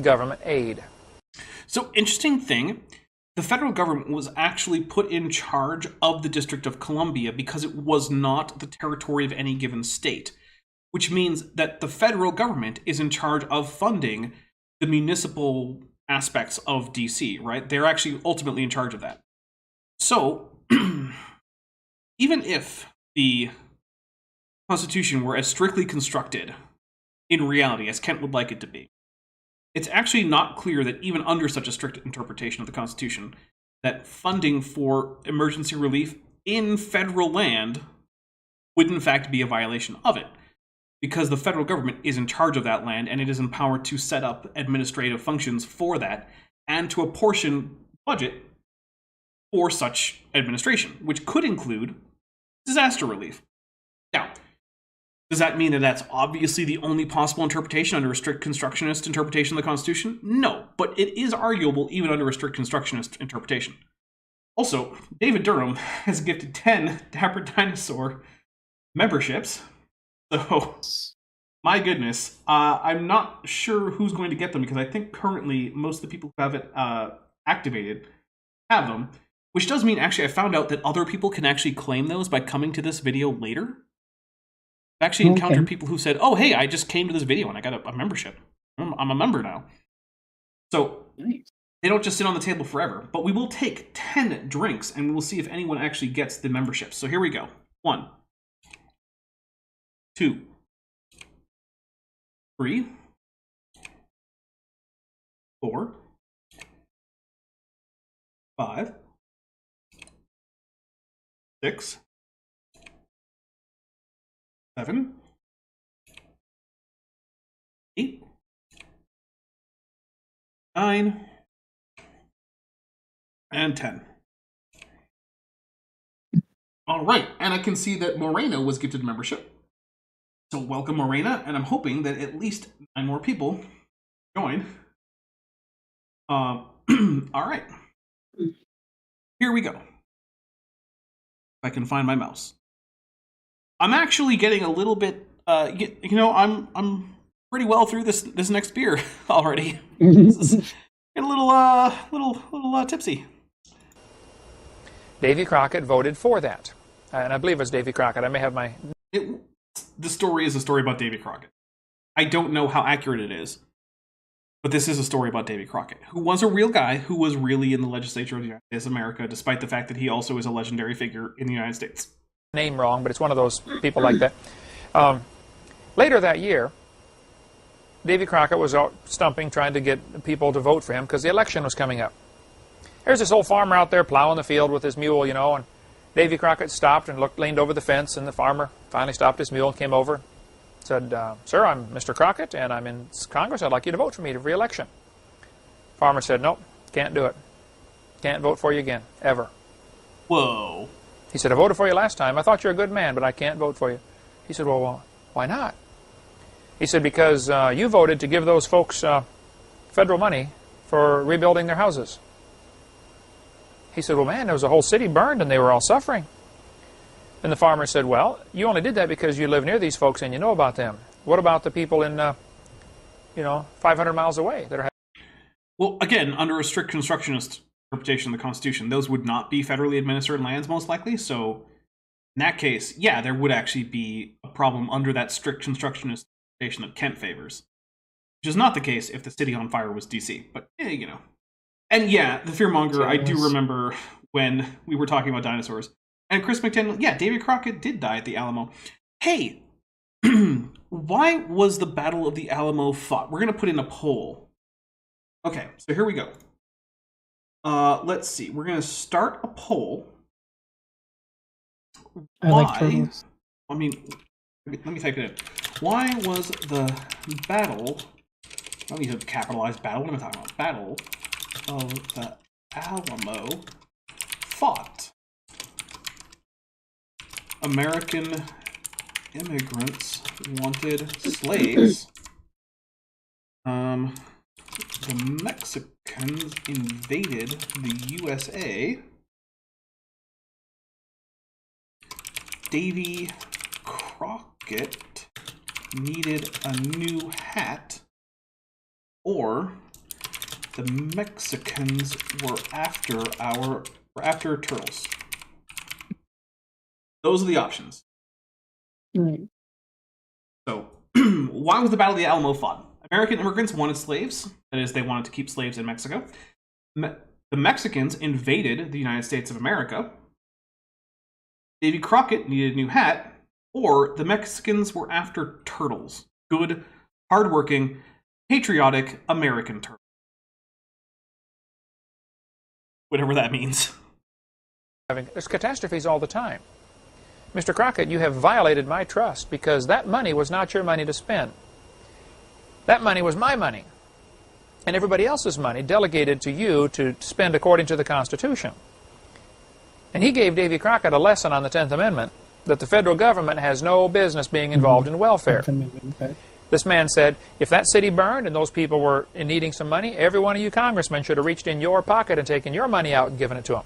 government aid. So, interesting thing. the federal government was actually put in charge of the District of Columbia because it was not the territory of any given state, which means that the federal government is in charge of funding the municipal aspects of DC, right? They're actually ultimately in charge of that. So, even if the Constitution were as strictly constructed in reality as Kent would like it to be, it's actually not clear that even under such a strict interpretation of the Constitution, that funding for emergency relief in federal land would in fact be a violation of it, because the federal government is in charge of that land and it is empowered to set up administrative functions for that and to apportion budget for such administration, which could include disaster relief. Now, does that mean that that's obviously the only possible interpretation under a strict constructionist interpretation of the Constitution? No, but it is arguable even under a strict constructionist interpretation. Also, David Durham has gifted 10 Dapper Dinosaur memberships. So, my goodness, I'm not sure who's going to get them because I think currently most of the people who have it activated have them, which does mean actually I found out that other people can actually claim those by coming to this video later. I've actually encountered people who said, oh, hey, I just came to this video and I got a membership. I'm a member now. So they don't just sit on the table forever, but we will take 10 drinks and we'll see if anyone actually gets the membership. So here we go. 1, 2, 3, 4, 5, 6, 7, 8, 9, and 10. All right, and I can see that Morena was gifted membership. So welcome, Morena, and I'm hoping that at least 9 more people join. All right. Here we go. If I can find my mouse. I'm actually getting a little bit, I'm pretty well through this next beer already. Getting a little tipsy. Davy Crockett voted for that, and I believe it was Davy Crockett. I may have my. The story is a story about Davy Crockett. I don't know how accurate it is, but this is a story about Davy Crockett, who was a real guy who was really in the legislature of the United States of America, despite the fact that he also is a legendary figure in the United States. Name wrong, but it's one of those people like that. Later that year, Davy Crockett was out stumping, trying to get people to vote for him because the election was coming up. There's this old farmer out there plowing the field with his mule, and Davy Crockett stopped and leaned over the fence, and the farmer finally stopped his mule and came over, said, "Sir, I'm Mr. Crockett, and I'm in Congress. I'd like you to vote for me to re-election." Farmer said, "Nope, can't do it. Can't vote for you again, ever." Whoa. He said, "I voted for you last time. I thought you were a good man, but I can't vote for you." He said, "Well, why not?" He said, "Because you voted to give those folks federal money for rebuilding their houses." He said, "Well, man, there was a whole city burned and they were all suffering." And the farmer said, "Well, you only did that because you live near these folks and you know about them. What about the people in, 500 miles away that are..." Well, again, under a strict constructionist interpretation of the Constitution, those would not be federally administered lands, most likely. So, in that case, yeah, there would actually be a problem under that strict constructionist interpretation that Kent favors, which is not the case if the city on fire was DC. But, And yeah, the fearmonger, I do remember when we were talking about dinosaurs. And Chris McDaniel, yeah, Davy Crockett did die at the Alamo. Hey, why was the Battle of the Alamo fought? We're going to put in a poll. Okay, so here we go. Let's see. We're going to start a poll. Let me type it in. Why was the battle... Let me have capitalized battle. What am I talking about? Battle of the Alamo fought. American immigrants wanted slaves. The Mexicans invaded the USA. Davy Crockett needed a new hat. Or the Mexicans were after turtles. Those are the options. Right. So, why was the Battle of the Alamo fought? American immigrants wanted slaves. That is, they wanted to keep slaves in Mexico. The Mexicans invaded the United States of America. Davy Crockett needed a new hat. Or the Mexicans were after turtles. Good, hardworking, patriotic American turtles. Whatever that means. There's catastrophes all the time. Mr. Crockett, you have violated my trust because that money was not your money to spend. That money was my money and everybody else's money delegated to you to spend according to the Constitution. And he gave Davy Crockett a lesson on the 10th Amendment that the federal government has no business being involved in welfare. This man said, if that city burned and those people were needing some money, every one of you congressmen should have reached in your pocket and taken your money out and given it to them.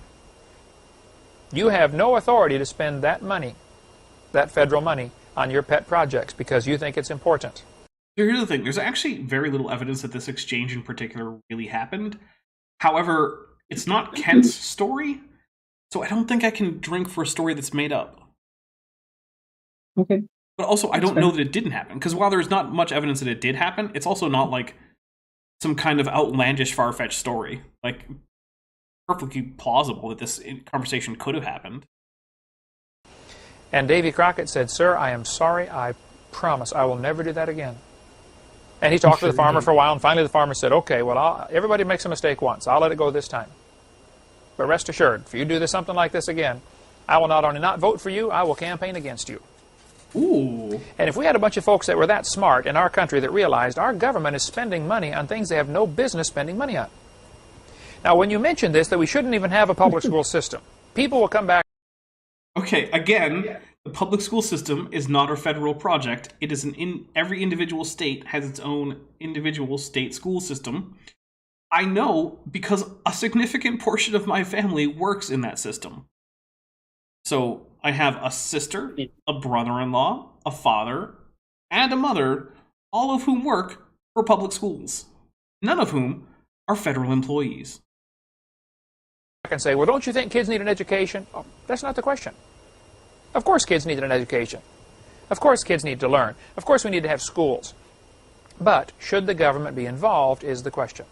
You have no authority to spend that money, that federal money, on your pet projects because you think it's important. Here's the thing. There's actually very little evidence that this exchange in particular really happened. However, it's not Kent's story, so I don't think I can drink for a story that's made up. Okay. But also, I don't know that it didn't happen, because while there's not much evidence that it did happen, it's also not like some kind of outlandish, far-fetched story. Like, perfectly plausible that this conversation could have happened. And Davy Crockett said, sir, I am sorry, I promise I will never do that again. And he talked to the farmer for a while, and finally the farmer said, okay, well, everybody makes a mistake once. I'll let it go this time. But rest assured, if you do something like this again, I will not only not vote for you, I will campaign against you. Ooh. And if we had a bunch of folks that were that smart in our country that realized our government is spending money on things they have no business spending money on. Now, when you mention this, that we shouldn't even have a public school system, people will come back. Okay, again, the public school system is not a federal project. It is every individual state has its own individual state school system. I know because a significant portion of my family works in that system. So I have a sister, a brother-in-law, a father, and a mother, all of whom work for public schools, none of whom are federal employees. And say, well, don't you think kids need an education? Oh, that's not the question. Of course kids need an education. Of course kids need to learn. Of course we need to have schools. But should the government be involved is the question.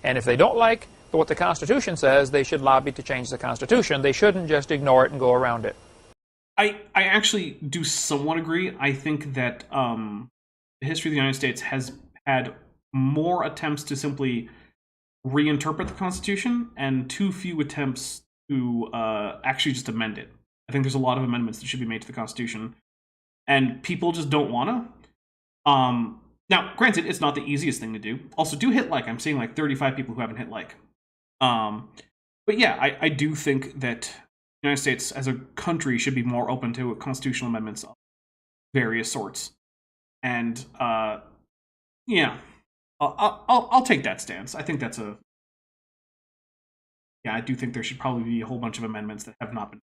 And if they don't like what the Constitution says, they should lobby to change the Constitution. They shouldn't just ignore it and go around it. I actually do somewhat agree. I think that the history of the United States has had more attempts to simply reinterpret the Constitution and too few attempts to actually just amend it. I think there's a lot of amendments that should be made to the Constitution, and people just don't want to. Now, granted, it's not the easiest thing to do. Also, do hit like. I'm seeing like 35 people who haven't hit like. But yeah, I do think that the United States as a country should be more open to constitutional amendments of various sorts. And yeah, I'll take that stance. I think that's a... Yeah, I do think there should probably be a whole bunch of amendments that have not been...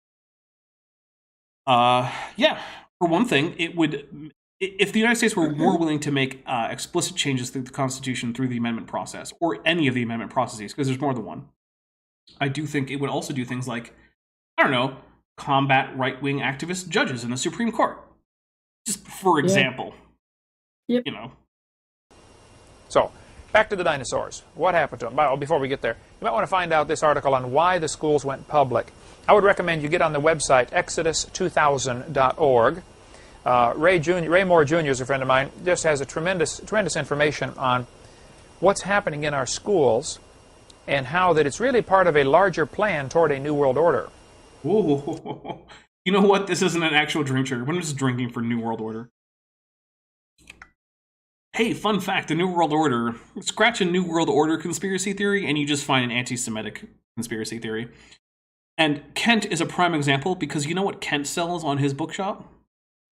Yeah, for one thing, it would... If the United States were more willing to make explicit changes to the Constitution through the amendment process, or any of the amendment processes, because there's more than one, I do think it would also do things like, I don't know, combat right-wing activist judges in the Supreme Court. Just for example. Yep. You know. So, back to the dinosaurs. What happened to them? Well, before we get there, you might want to find out this article on why the schools went public. I would recommend you get on the website exodus2000.org. Ray Moore Jr. is a friend of mine, just has a tremendous information on what's happening in our schools and how that it's really part of a larger plan toward a New World Order. Ooh. You know what? This isn't an actual drink trigger. I'm just drinking for New World Order. Hey, fun fact, the New World Order. Scratch a New World Order conspiracy theory and you just find an anti-Semitic conspiracy theory. And Kent is a prime example because you know what Kent sells on his bookshop?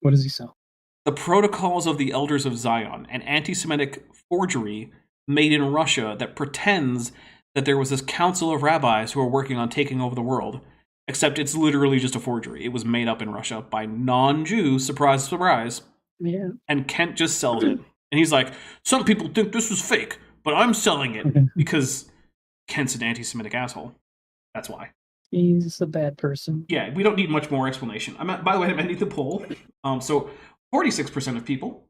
What does he sell? The Protocols of the Elders of Zion, an anti-Semitic forgery made in Russia that pretends that there was this council of rabbis who are working on taking over the world, except it's literally just a forgery. It was made up in Russia by non-Jews, surprise, surprise. Yeah. And Kent just sells it. And he's like, some people think this was fake, but I'm selling it because Kent's an anti-Semitic asshole. That's why. He's a bad person. Yeah, we don't need much more explanation. By the way, I'm ending the poll. So 46% of people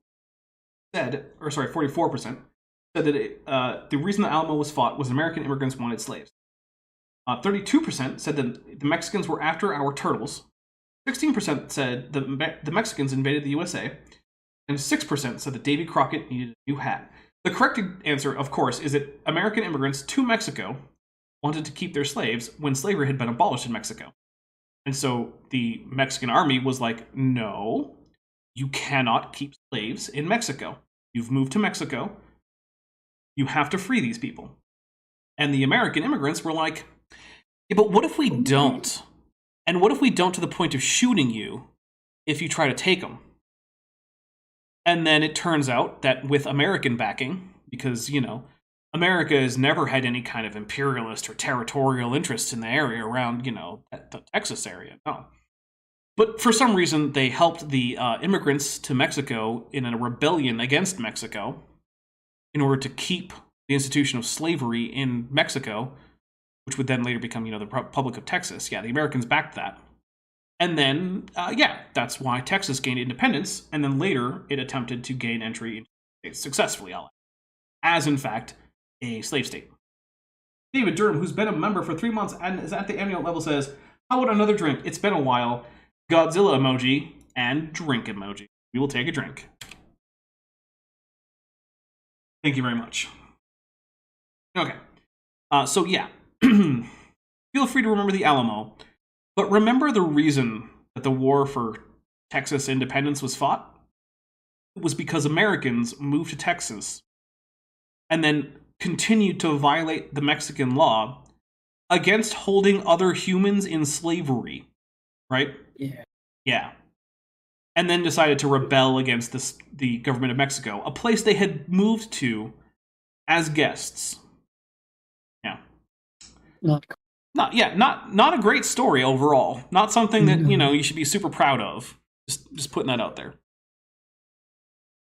said, 44% said that the reason the Alamo was fought was American immigrants wanted slaves. 32% said that the Mexicans were after our turtles. 16% said the Mexicans invaded the USA. And 6% said that Davy Crockett needed a new hat. The correct answer, of course, is that American immigrants to Mexico wanted to keep their slaves when slavery had been abolished in Mexico. And so the Mexican army was like, no, you cannot keep slaves in Mexico. You've moved to Mexico. You have to free these people. And the American immigrants were like, yeah, but what if we don't? And what if we don't to the point of shooting you if you try to take them? And then it turns out that with American backing, because, America has never had any kind of imperialist or territorial interest in the area around, the Texas area. No. But for some reason, they helped the immigrants to Mexico in a rebellion against Mexico in order to keep the institution of slavery in Mexico, which would then later become, the Republic of Texas. Yeah, the Americans backed that. And then, that's why Texas gained independence, and then later it attempted to gain entry into the states successfully, as in fact a slave state. David Durham, who's been a member for 3 months and is at the annual level, says, how about another drink? It's been a while. Godzilla emoji and drink emoji. We will take a drink. Thank you very much. Okay. So yeah. Feel free to remember the Alamo. But remember the reason that the war for Texas independence was fought? It was because Americans moved to Texas and then continued to violate the Mexican law against holding other humans in slavery, right? Yeah. Yeah. And then decided to rebel against the government of Mexico, a place they had moved to as guests. Yeah. Not a great story overall. Not something that, you should be super proud of. Just putting that out there.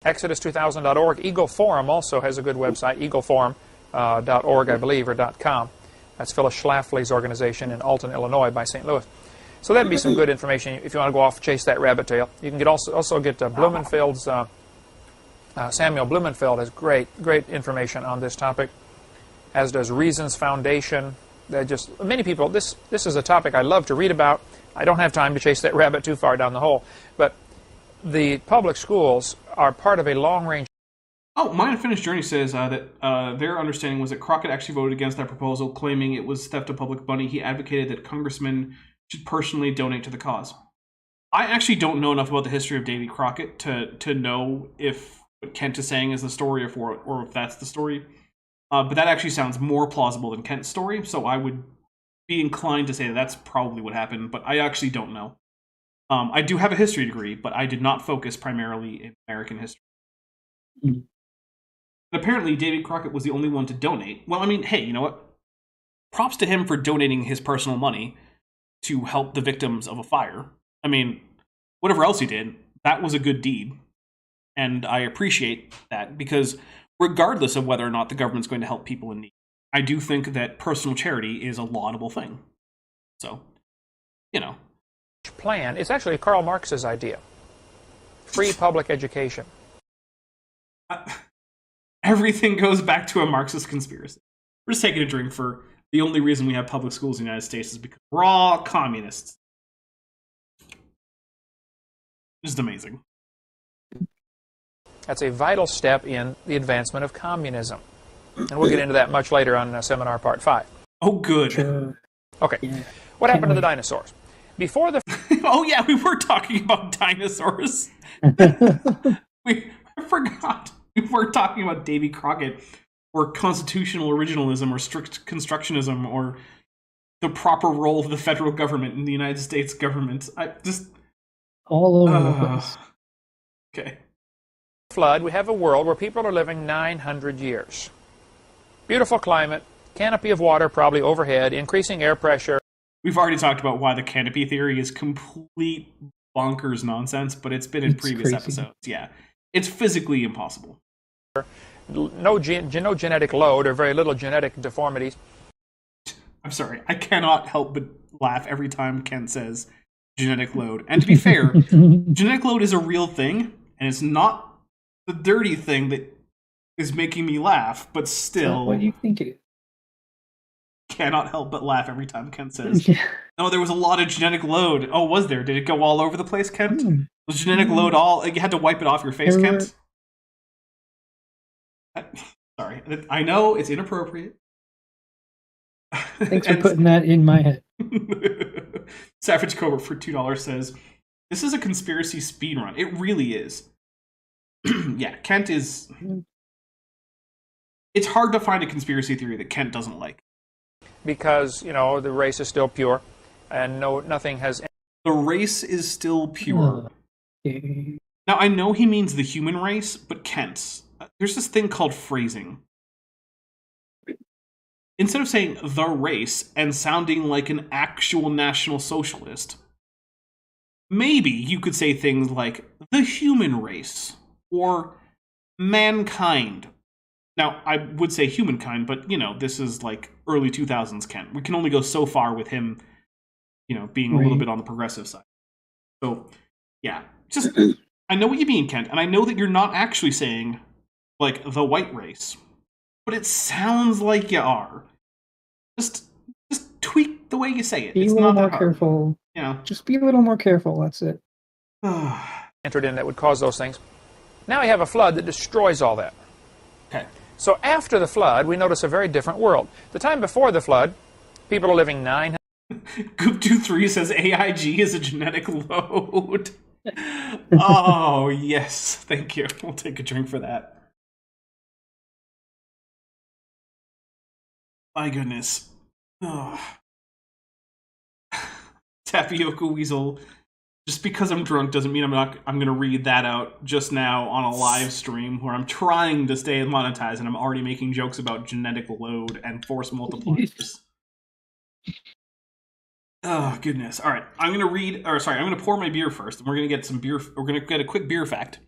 Exodus2000.org. Eagle Forum also has a good website, eagleforum.org, I believe, or .com. That's Phyllis Schlafly's organization in Alton, Illinois, by St. Louis. So that'd be some good information if you want to go off chase that rabbit tail. You can also get Blumenfeld's, Samuel Blumenfeld has great information on this topic, as does Reason's Foundation. Many people, this is a topic I love to read about. I don't have time to chase that rabbit too far down the hole, but the public schools are part of a long-range... Oh, My Unfinished Journey says that their understanding was that Crockett actually voted against that proposal, claiming it was theft of public money. He advocated that congressmen should personally donate to the cause. I actually don't know enough about the history of Davy Crockett to know if what Kent is saying is the story or if that's the story. But that actually sounds more plausible than Kent's story, so I would be inclined to say that that's probably what happened, but I actually don't know. I do have a history degree, but I did not focus primarily in American history. Mm-hmm. But apparently, Davy Crockett was the only one to donate. Well, I mean, hey, you know what? Props to him for donating his personal money to help the victims of a fire. I mean, whatever else he did, that was a good deed. And I appreciate that, because regardless of whether or not the government's going to help people in need, I do think that personal charity is a laudable thing. So, plan. It's actually Karl Marx's idea. Free public education. Everything goes back to a Marxist conspiracy. We're just taking a drink for the only reason we have public schools in the United States is because we're all communists. Just amazing. That's a vital step in the advancement of communism. And we'll get into that much later on Seminar Part 5. Oh, good. Sure. Okay. Yeah. What happened to the dinosaurs? Before the... Oh, yeah, we were talking about dinosaurs. I forgot. We were talking about Davy Crockett or constitutional originalism or strict constructionism or the proper role of the federal government in the United States government. All over the place. Okay. Flood, we have a world where people are living 900 years. Beautiful climate, canopy of water probably overhead, increasing air pressure. We've already talked about why the canopy theory is complete bonkers nonsense, but it's been in previous episodes. Yeah. It's physically impossible. no genetic load or very little genetic deformities. I'm sorry, I cannot help but laugh every time Kent says genetic load. And to be fair, genetic load is a real thing, and it's not the dirty thing that is making me laugh, but still... What do you think it is? Cannot help but laugh every time Kent says, "Oh, there was a lot of genetic load." Oh, was there? Did it go all over the place, Kent? Was genetic load all... You had to wipe it off your face, Kent? Sorry. I know it's inappropriate. Thanks for putting that in my head. Savage Cobra for $2 says, "This is a conspiracy speedrun." It really is. Yeah, Kent is... It's hard to find a conspiracy theory that Kent doesn't like. Because, you know, the race is still pure, and nothing has... The race is still pure. Now, I know he means the human race, but Kent, there's this thing called phrasing. Instead of saying the race and sounding like an actual National Socialist, maybe you could say things like the human race or mankind. Now, I would say humankind, but, you know, this is like early 2000s Kent. We can only go so far with him, you know, being a little bit on the progressive side. So, yeah, just, I know what you mean, Kent, and I know that you're not actually saying, like, the white race, but it sounds like you are. Just tweak the way you say it. Be a little more careful. Yeah. Just be a little more careful, that's it. Entered in that would cause those things. Now we have a flood that destroys all that. Okay. So after the flood, we notice a very different world. The time before the flood, people are living 900... Goop23 says AIG is a genetic load. Oh, yes. Thank you. We'll take a drink for that. My goodness. Oh. Tapioca Weasel. Just because I'm drunk doesn't mean I'm going to read that out just now on a live stream where I'm trying to stay monetized and I'm already making jokes about genetic load and force multipliers. Oh, goodness. All right. I'm going to pour my beer first, and we're going to get some beer. We're going to get a quick beer fact.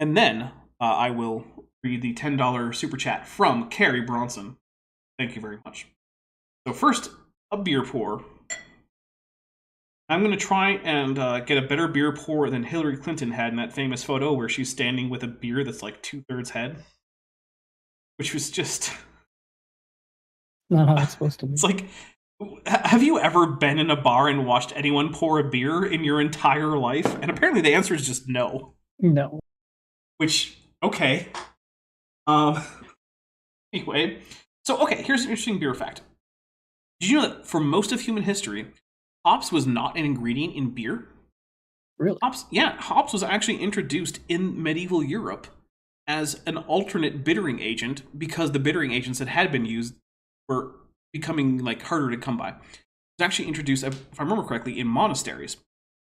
And then I will read the $10 super chat from Carrie Bronson. Thank you very much. So first, a beer pour. I'm going to try and get a better beer pour than Hillary Clinton had in that famous photo where she's standing with a beer that's like 2/3 head. Which was just... Not how it's supposed to be. It's like, have you ever been in a bar and watched anyone pour a beer in your entire life? And apparently the answer is just no. No. Which, okay. Anyway, so okay, here's an interesting beer fact. Did you know that for most of human history, hops was not an ingredient in beer? Really? Hops was actually introduced in medieval Europe as an alternate bittering agent because the bittering agents that had been used were becoming like harder to come by. It was actually introduced, if I remember correctly, in monasteries.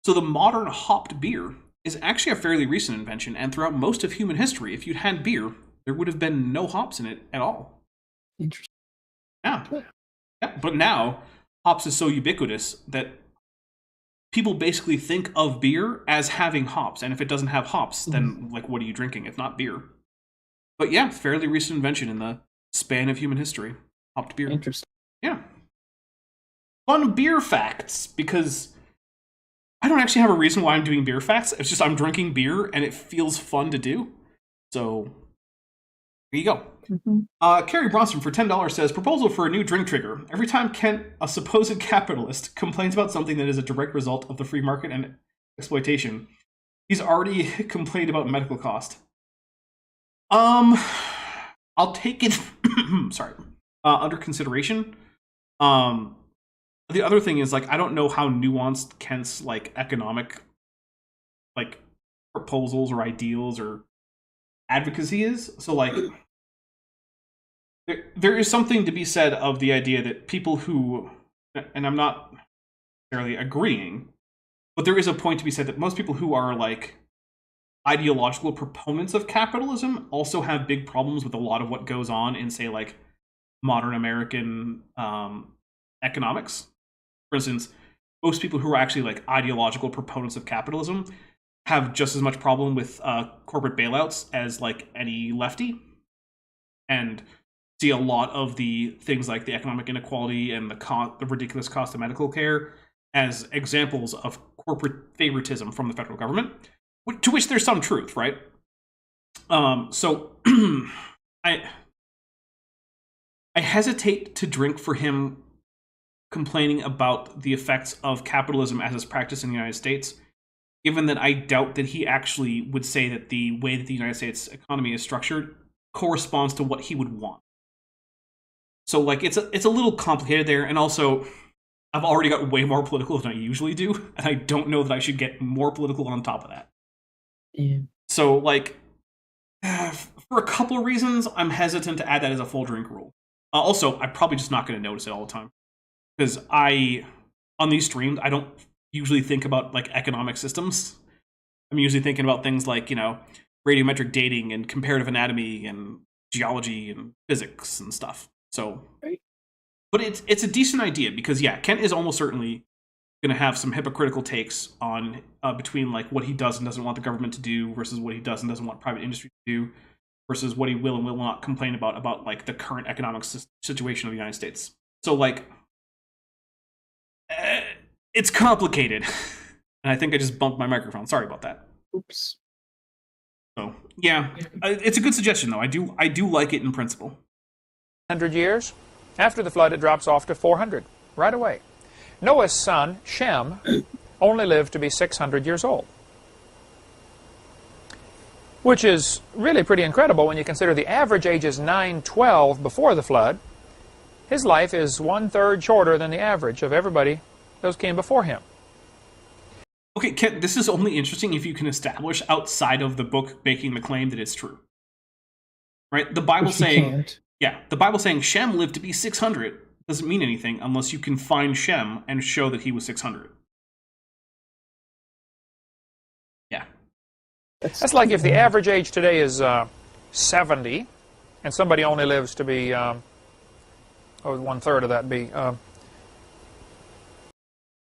So the modern hopped beer is actually a fairly recent invention, and throughout most of human history, if you'd had beer, there would have been no hops in it at all. Interesting. Yeah. But now, hops is so ubiquitous that people basically think of beer as having hops, and if it doesn't have hops, then like, what are you drinking? It's not beer. But yeah, fairly recent invention in the span of human history. Hopped beer. Interesting. Yeah. Fun beer facts, because I don't actually have a reason why I'm doing beer facts. It's just I'm drinking beer, and it feels fun to do. So, there you go. Carrie Bronson for $10 says, proposal for a new drink trigger. Every time Kent, a supposed capitalist, complains about something that is a direct result of the free market and exploitation, he's already complained about medical cost. I'll take it sorry. Under consideration. The other thing is, like, I don't know how nuanced Kent's like economic like proposals or ideals or advocacy is. So like there is something to be said of the idea that people who, and I'm not necessarily agreeing, but there is a point to be said that most people who are like ideological proponents of capitalism also have big problems with a lot of what goes on in, say, like modern American economics. For instance, most people who are actually like ideological proponents of capitalism have just as much problem with corporate bailouts as like any lefty. and see a lot of the things like the economic inequality and the ridiculous cost of medical care as examples of corporate favoritism from the federal government, to which there's some truth, right? So I hesitate to drink for him complaining about the effects of capitalism as it's practiced in the United States, given that I doubt that he actually would say that the way that the United States economy is structured corresponds to what he would want. So, like, it's a little complicated there, and also, I've already got way more political than I usually do, and I don't know that I should get more political on top of that. Yeah. So, like, for a couple of reasons, I'm hesitant to add that as a full drink rule. Also, I'm probably just not going to notice it all the time. Because on these streams, I don't usually think about, like, economic systems. I'm usually thinking about things like, you know, radiometric dating and comparative anatomy and geology and physics and stuff. So, but it's a decent idea because, yeah, Kent is almost certainly going to have some hypocritical takes on between, like, what he does and doesn't want the government to do versus what he does and doesn't want private industry to do versus what he will and will not complain about like, the current economic situation of the United States. So, like, it's complicated. And I think I just bumped my microphone. Sorry about that. Oops. So, yeah, it's a good suggestion, though. I do like it in principle. 100 years. After the flood, it drops off to 400 right away. Noah's son, Shem, only lived to be 600 years old, which is really pretty incredible when you consider the average age is 912 before the flood. His life is 1/3 shorter than the average of everybody those came before him. Okay, Kent, this is only interesting if you can establish outside of the book making the claim that it's true. Right? The Bible saying... Yeah, the Bible saying Shem lived to be 600 doesn't mean anything unless you can find Shem and show that he was 600. Yeah. That's like if the average age today is 70, and somebody only lives to be, 1/3 of that be...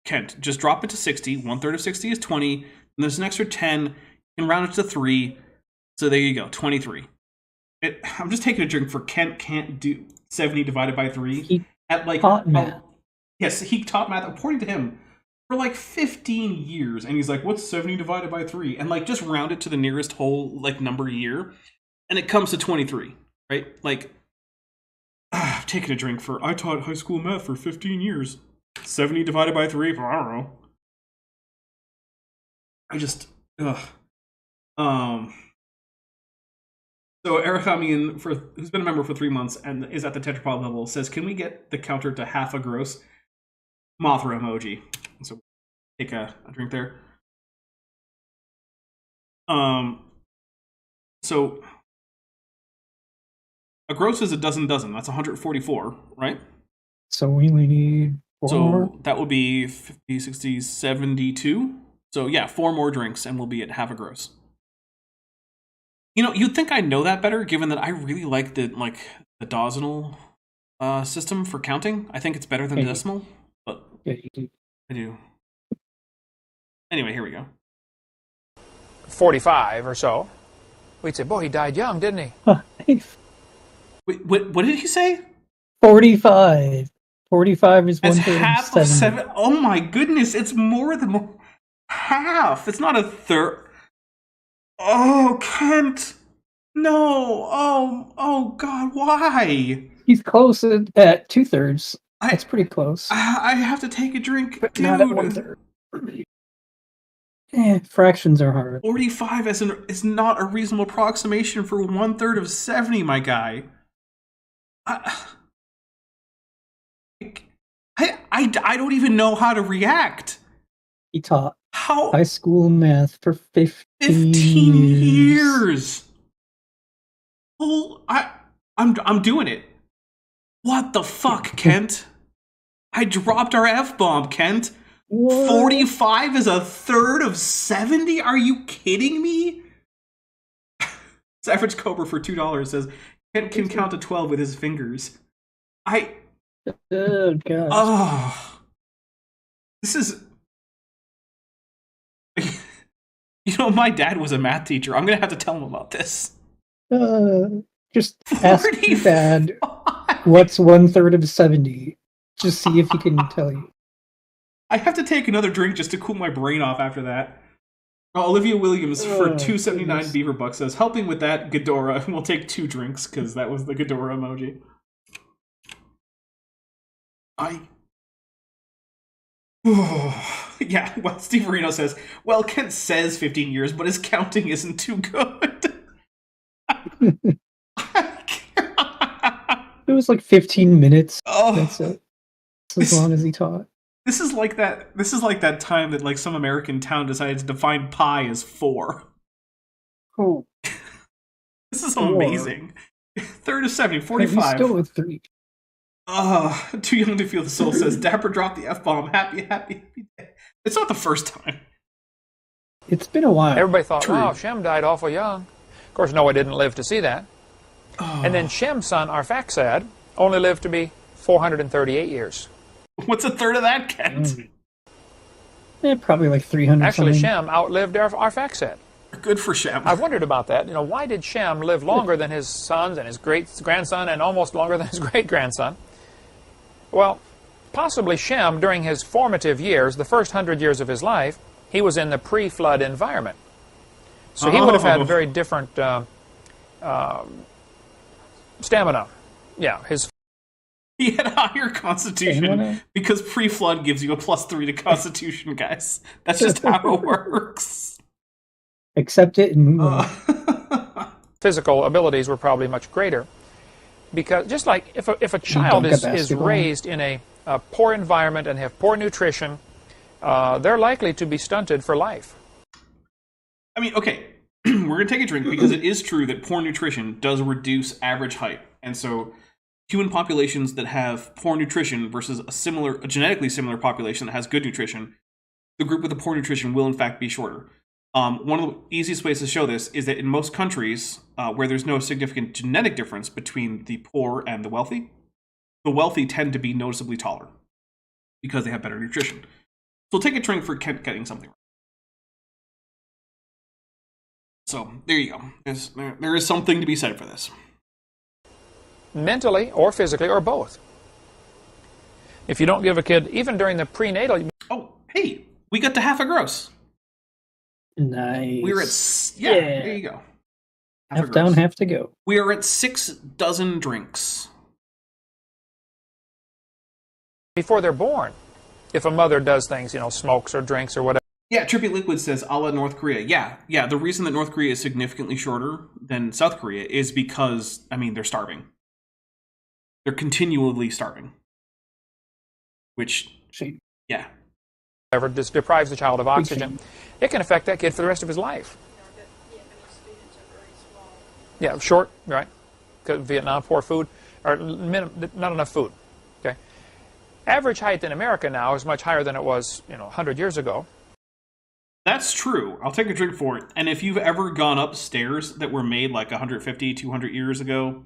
Kent, just drop it to 60. 1/3 of 60 is 20. And there's an extra 10. You can round it to 3. So there you go, 23. I'm just taking a drink for Kent can't do 70 divided by 3. He at like taught math. Yes, he taught math, according to him, for like 15 years. And he's like, what's 70 divided by 3? And like, just round it to the nearest whole like number year. And it comes to 23, right? Like, I've taken a drink for, I taught high school math for 15 years. 70 divided by 3, I don't know. I just, So Arachamian, who's been a member for 3 months and is at the tetrapod level, says, can we get the counter to half a gross? Mothra emoji. So take a drink there. So a gross is a dozen. That's 144, right? So we only need 4 more? So that would be 50, 60, 72. So yeah, 4 more drinks and we'll be at half a gross. You know, you'd think I know that better, given that I really like the decimal system for counting. I think it's better than the decimal, but yeah, you do. I do. Anyway, here we go. 45 or so. We'd say, boy, he died young, didn't he? Wait, what did he say? 45. 45 is 1/3 half of 7. Oh my goodness, it's more than half. It's not a third. Oh, Kent! No! Oh God! Why? He's close at 2/3. That's pretty close. I have to take a drink, but dude. Not at 1/3. Fractions are hard. 45 is not a reasonable approximation for 1/3 of 70, my guy. I don't even know how to react. He taught high school math for 15 years. Oh, I'm doing it. What the fuck, Kent? I dropped our F-bomb, Kent. What? 45 is 1/3 of 70? Are you kidding me? Average Cobra for $2 says Kent can count to 12 with his fingers. Oh god. Oh. This is... You know, my dad was a math teacher. I'm going to have to tell him about this. Just ask Dad what's 1/3 of 70. Just see if he can tell you. I have to take another drink just to cool my brain off after that. Olivia Williams for $2.79 Beaver Buck says, helping with that, Ghidorah. We'll take 2 drinks, because that was the Ghidorah emoji. Yeah, well, Steve Marino says, well, Kent says 15 years, but his counting isn't too good. It was like 15 minutes. Oh, that's it. That's as long as he taught. This is like that time that like some American town decided to define pi as 4. Oh. This is amazing. 3rd of 70, 45. Still with 3. Too Young to Feel the Soul says, Dapper dropped the F-bomb. Happy day. It's not the first time. It's been a while. Everybody thought, wow, Shem died awful young. Of course, Noah didn't live to see that. And then Shem's son, Arphaxad, only lived to be 438 years. What's 1/3 of that, Kent? Probably like 300 Actually, something. Shem outlived Arphaxad. Good for Shem. I've wondered about that. Why did Shem live longer than his sons and his great-grandson and almost longer than his great-grandson? Well, possibly Shem, during his formative years, the first 100 years of his life, he was in the pre-flood environment. So he would have had a very different stamina. Yeah, he had a higher constitution because pre-flood gives you a +3 to constitution, guys. That's just how it works. Accept it and move on. Physical abilities were probably much greater. Because just like if a child is raised in a poor environment and have poor nutrition, they're likely to be stunted for life. I mean, okay, we're going to take a drink because it is true that poor nutrition does reduce average height. And so human populations that have poor nutrition versus a genetically similar population that has good nutrition, the group with the poor nutrition will in fact be shorter. One of the easiest ways to show this is that in most countries where there's no significant genetic difference between the poor and the wealthy tend to be noticeably taller because they have better nutrition. So take a drink for Kent getting something right. So there you go. There is something to be said for this. Mentally or physically or both. If you don't give a kid, even during the prenatal... Oh, hey, we got to half a gross. Nice. We're at... Yeah, there you go. Half down, half to go. We are at 6 dozen drinks. Before they're born. If a mother does things, smokes or drinks or whatever. Yeah, Trippy Liquid says, a la North Korea. Yeah, the reason that North Korea is significantly shorter than South Korea is because, they're starving. They're continually starving. Which, yeah. Whatever deprives the child of oxygen, it can affect that kid for the rest of his life. Yeah, short, right? Vietnam, poor food, or not enough food. Okay. Average height in America now is much higher than it was, 100 years ago. That's true. I'll take a drink for it. And if you've ever gone up stairs that were made like 150, 200 years ago,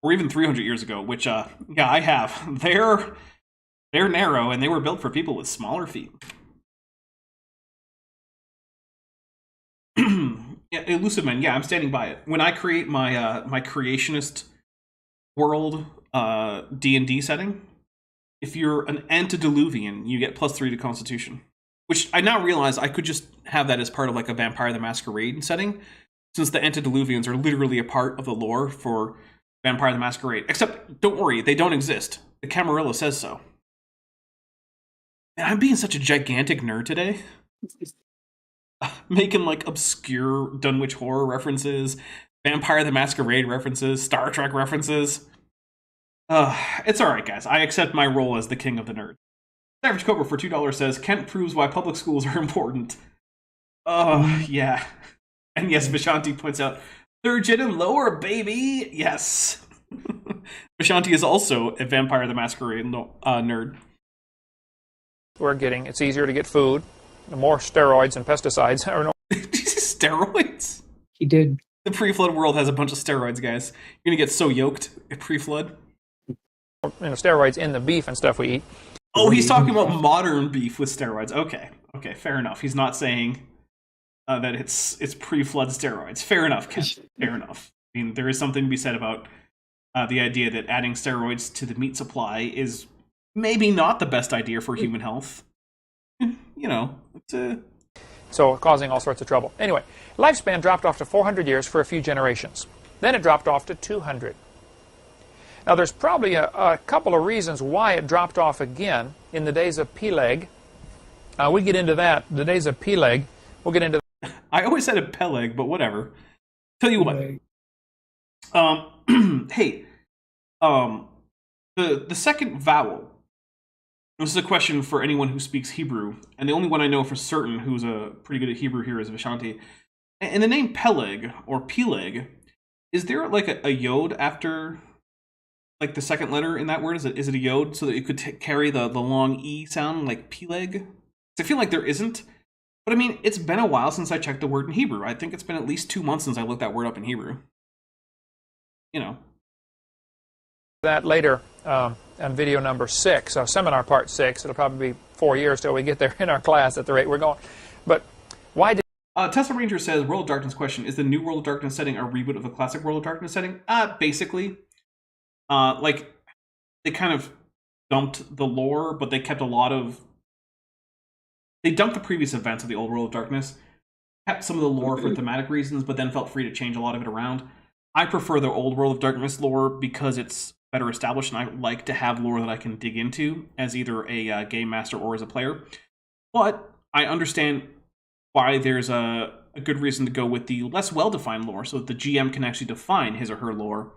or even 300 years ago, which, yeah, I have, they're narrow and they were built for people with smaller feet. Yeah, Elusive Man, yeah, I'm standing by it. When I create my my Creationist world D&D setting, if you're an antediluvian, you get +3 to Constitution. Which I now realize I could just have that as part of like a Vampire the Masquerade setting, since the antediluvians are literally a part of the lore for Vampire the Masquerade. Except, don't worry, they don't exist. The Camarilla says so. And I'm being such a gigantic nerd today. Making like obscure Dunwich Horror references, Vampire the Masquerade references, Star Trek references. It's alright, guys. I accept my role as the king of the nerd. Average Cobra for $2 says, Kent proves why public schools are important. Yeah. And yes, Vishanti points out, 3rd gen and lower, baby! Yes. Vishanti is also a Vampire the Masquerade nerd. It's easier to get food. The more steroids and pesticides. Steroids? He did. The pre-flood world has a bunch of steroids, guys. You're gonna get so yoked at pre-flood. Steroids in the beef and stuff we eat. Oh, he's talking about modern beef with steroids. Okay, fair enough. He's not saying that it's pre-flood steroids. Fair enough, Ken. Fair enough. I mean, there is something to be said about the idea that adding steroids to the meat supply is maybe not the best idea for human health. It's so causing all sorts of trouble. Anyway, lifespan dropped off to 400 years for a few generations. Then it dropped off to 200. Now, there's probably a couple of reasons why it dropped off again in the days of Peleg. We get into that, the days of Peleg. We'll get into that. I always said it Peleg, but whatever. Tell you what. Hey, the second vowel. This is a question for anyone who speaks Hebrew, and the only one I know for certain who's pretty good at Hebrew here is Vishanti. And the name Peleg, or Peleg, is there like a yod after like the second letter in that word? Is it a yod so that it could carry the long E sound like Peleg? I feel like there isn't. But I mean, it's been a while since I checked the word in Hebrew. I think it's been at least 2 months since I looked that word up in Hebrew. That later on video number 6, so seminar part 6. It'll probably be 4 years till we get there in our class at the rate we're going. But why did... Tesla Ranger says, World of Darkness question, is the new World of Darkness setting a reboot of the classic World of Darkness setting? Basically. Like, they kind of dumped the lore, but they kept a lot of... They dumped the previous events of the old World of Darkness, kept some of the lore for thematic reasons, but then felt free to change a lot of it around. I prefer the old World of Darkness lore because it's better established, and I like to have lore that I can dig into as either a game master or as a player. But I understand why there's a good reason to go with the less well-defined lore, so that the GM can actually define his or her lore,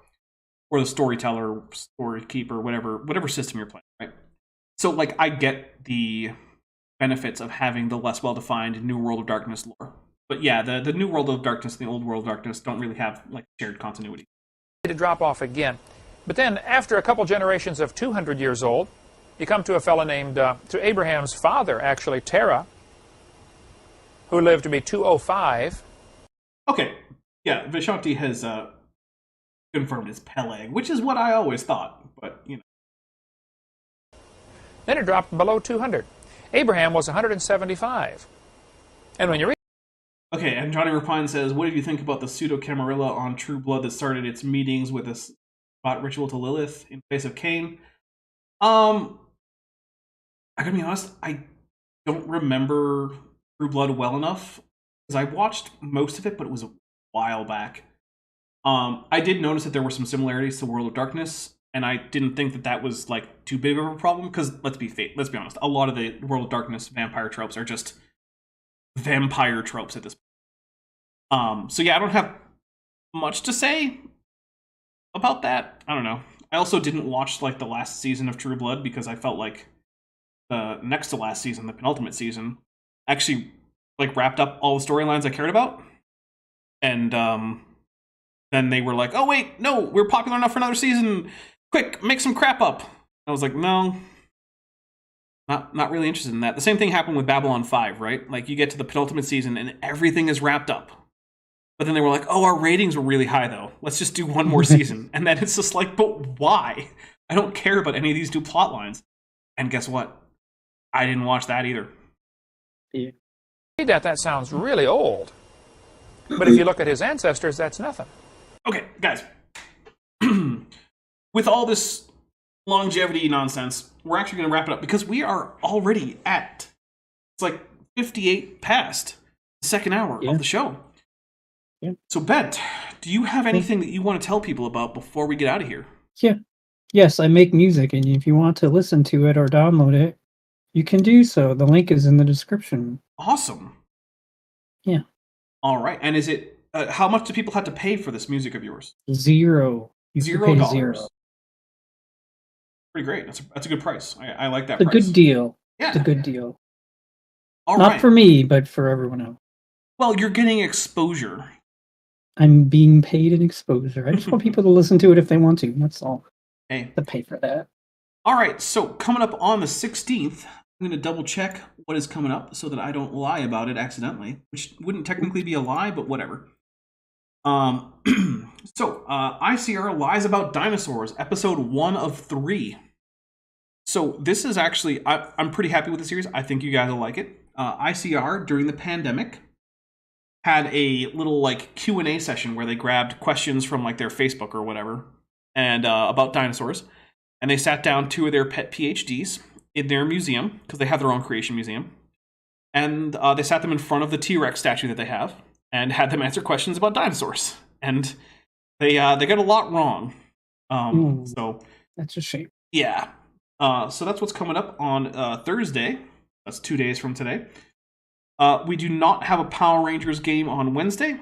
or the storyteller, story keeper, whatever system you're playing, right? So, like, I get the benefits of having the less well-defined New World of Darkness lore. But yeah, the New World of Darkness and the Old World of Darkness don't really have like shared continuity. To drop off again. But then, after a couple generations of 200 years old, you come to a fellow named, to Abraham's father, actually, Terah, who lived to be 205. Okay, yeah, Vishanti has confirmed as Peleg, which is what I always thought, but, Then it dropped below 200. Abraham was 175. And when you read... Okay, and Johnny Rapine says, what did you think about the pseudo-Camarilla on True Blood that started its meetings with a spot ritual to Lilith in place of Cain? I gotta be honest, I don't remember True Blood well enough, because I watched most of it, but it was a while back. I did notice that there were some similarities to World of Darkness, and I didn't think that was like too big of a problem, because let's be honest, a lot of the World of Darkness vampire tropes are just vampire tropes at this point. So yeah, I don't have much to say about that. I don't know. I also didn't watch like the last season of True Blood because I felt like the next to last season, the penultimate season, actually like wrapped up all the storylines I cared about. And then they were like, oh wait, no, we're popular enough for another season. Quick, make some crap up. I was like, no. Not really interested in that. The same thing happened with Babylon 5, right? Like, you get to the penultimate season and everything is wrapped up. But then they were like, oh, our ratings were really high, though. Let's just do one more season. And then it's just like, but why? I don't care about any of these new plot lines. And guess what? I didn't watch that either. Yeah. That sounds really old. But if you look at his ancestors, that's nothing. Okay, guys. With all this longevity nonsense, we're actually going to wrap it up because we are already at, it's like 58 past the second hour of the show. Yeah. So, Bent, do you have anything that you want to tell people about before we get out of here? Yeah. Yes, I make music, and if you want to listen to it or download it, you can do so. The link is in the description. Awesome. Yeah. All right. And is it, how much do people have to pay for this music of yours? $0. $0. $0. Pretty great. That's a good price. I like that price. A good deal. Yeah. It's a good deal. All Not right. for me, but for everyone else. Well, you're getting exposure. I'm being paid in exposure. I just want people to listen to it if they want to. That's all. Hey. To pay for that. All right. So coming up on the 16th, I'm going to double check what is coming up so that I don't lie about it accidentally, which wouldn't technically be a lie, but whatever. ICR Lies About Dinosaurs, episode 1 of 3. So this is actually, I'm pretty happy with the series. I think you guys will like it. ICR, during the pandemic, had a little like Q&A session where they grabbed questions from like their Facebook or whatever and about dinosaurs, and they sat down 2 of their pet PhDs in their museum, because they have their own creation museum, and they sat them in front of the T-Rex statue that they have and had them answer questions about dinosaurs, and they got a lot wrong. So that's a shame. Yeah. So that's what's coming up on Thursday. That's 2 days from today. We do not have a Power Rangers game on Wednesday.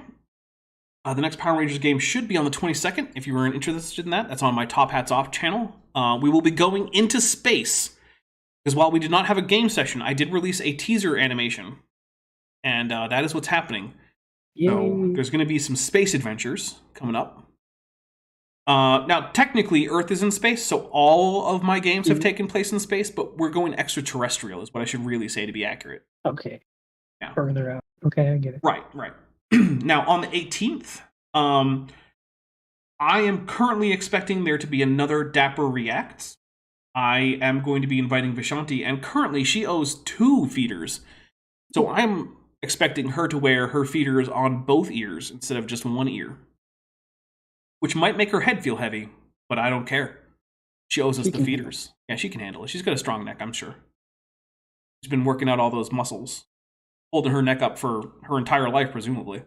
The next Power Rangers game should be on the 22nd, if you were interested in that. That's on my Top Hats Off channel. We will be going into space, because while we did not have a game session, I did release a teaser animation, and that is what's happening. Yay. So there's going to be some space adventures coming up. Now, technically, Earth is in space, so all of my games have taken place in space, but we're going extraterrestrial, is what I should really say to be accurate. Okay. Yeah. Further out. Okay, I get it. Right. Now, on the 18th, I am currently expecting there to be another Dapper Reacts. I am going to be inviting Vishanti, and currently she owes 2 feeders. So I'm expecting her to wear her feeders on both ears instead of just one ear, which might make her head feel heavy, but I don't care. She owes us the feeders. Yeah, she can handle it. She's got a strong neck, I'm sure. She's been working out all those muscles, holding her neck up for her entire life, presumably.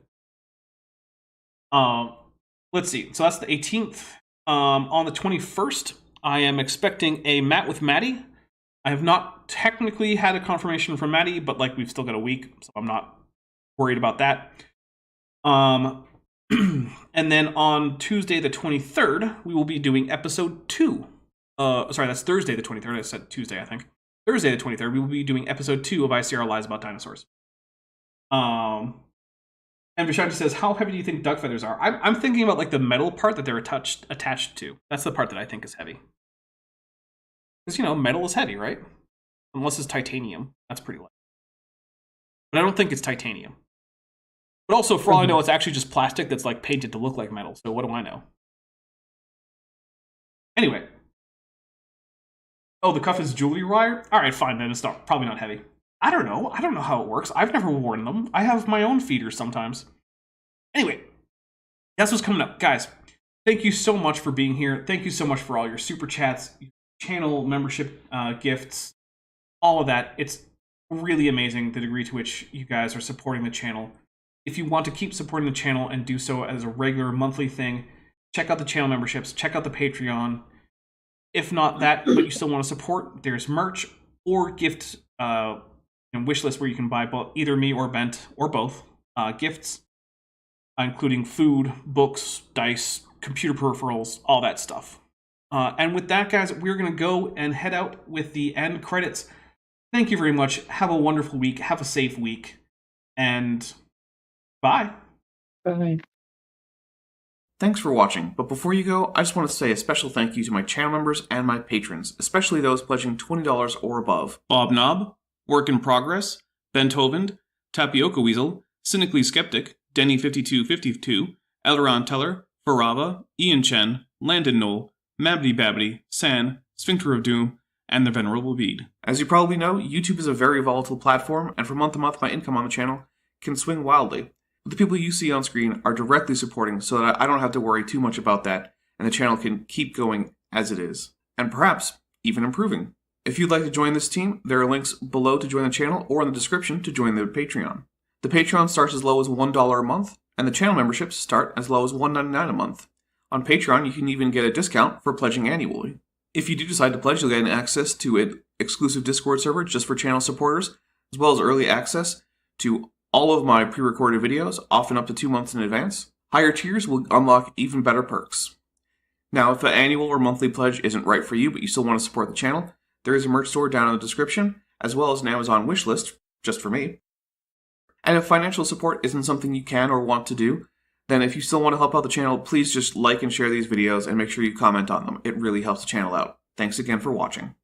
Let's see. So that's the 18th. On the 21st, I am expecting a Matt with Maddie. I have not technically had a confirmation from Maddie, but like we've still got a week, so I'm not worried about that. And then on Tuesday the 23rd, we will be doing episode 2. Sorry, that's Thursday the 23rd. I said Tuesday, I think. Thursday the 23rd, we will be doing episode 2 of ICR Lies About Dinosaurs. And Vishanti says, how heavy do you think duck feathers are? I'm thinking about like the metal part that they're attached to. That's the part that I think is heavy. Because, you know, metal is heavy, right? Unless it's titanium. That's pretty light. But I don't think it's titanium. But also, for all I know, it's actually just plastic that's like painted to look like metal. So what do I know? Anyway. Oh, the cuff is jewelry wire? Alright, fine, then it's probably not heavy. I don't know. I don't know how it works. I've never worn them. I have my own feeders sometimes. Anyway, that's what's coming up. Guys, thank you so much for being here. Thank you so much for all your super chats, channel membership gifts, all of that. It's really amazing the degree to which you guys are supporting the channel. If you want to keep supporting the channel and do so as a regular monthly thing, check out the channel memberships, check out the Patreon. If not that, but you still want to support, there's merch or gift wish list where you can buy either me or Bent or both gifts, including food, books, dice, computer peripherals, all that stuff. And with that, guys, we're going to go and head out with the end credits. Thank you very much. Have a wonderful week. Have a safe week. And bye. Bye. Thanks for watching, but before you go, I just want to say a special thank you to my channel members and my patrons, especially those pledging $20 or above. Bob Knob, Work in Progress, Kent Hovind, Tapioca Weasel, Cynically Skeptic, Denny5252, Elron Teller, Farava, Ian Chen, Landon Knoll, Mabdy Babbity, San, Sphincter of Doom, and the Venerable Bede. As you probably know, YouTube is a very volatile platform, and from month to month my income on the channel can swing wildly. But the people you see on screen are directly supporting so that I don't have to worry too much about that, and the channel can keep going as it is, and perhaps even improving. If you'd like to join this team, there are links below to join the channel or in the description to join the Patreon. The Patreon starts as low as $1 a month, and the channel memberships start as low as $1.99 a month. On Patreon, you can even get a discount for pledging annually. If you do decide to pledge, you'll get access to an exclusive Discord server just for channel supporters, as well as early access to all of my pre-recorded videos, often up to 2 months in advance. Higher tiers will unlock even better perks. Now, if the annual or monthly pledge isn't right for you, but you still want to support the channel, there is a merch store down in the description, as well as an Amazon wishlist, just for me. And if financial support isn't something you can or want to do, then if you still want to help out the channel, please just like and share these videos and make sure you comment on them. It really helps the channel out. Thanks again for watching.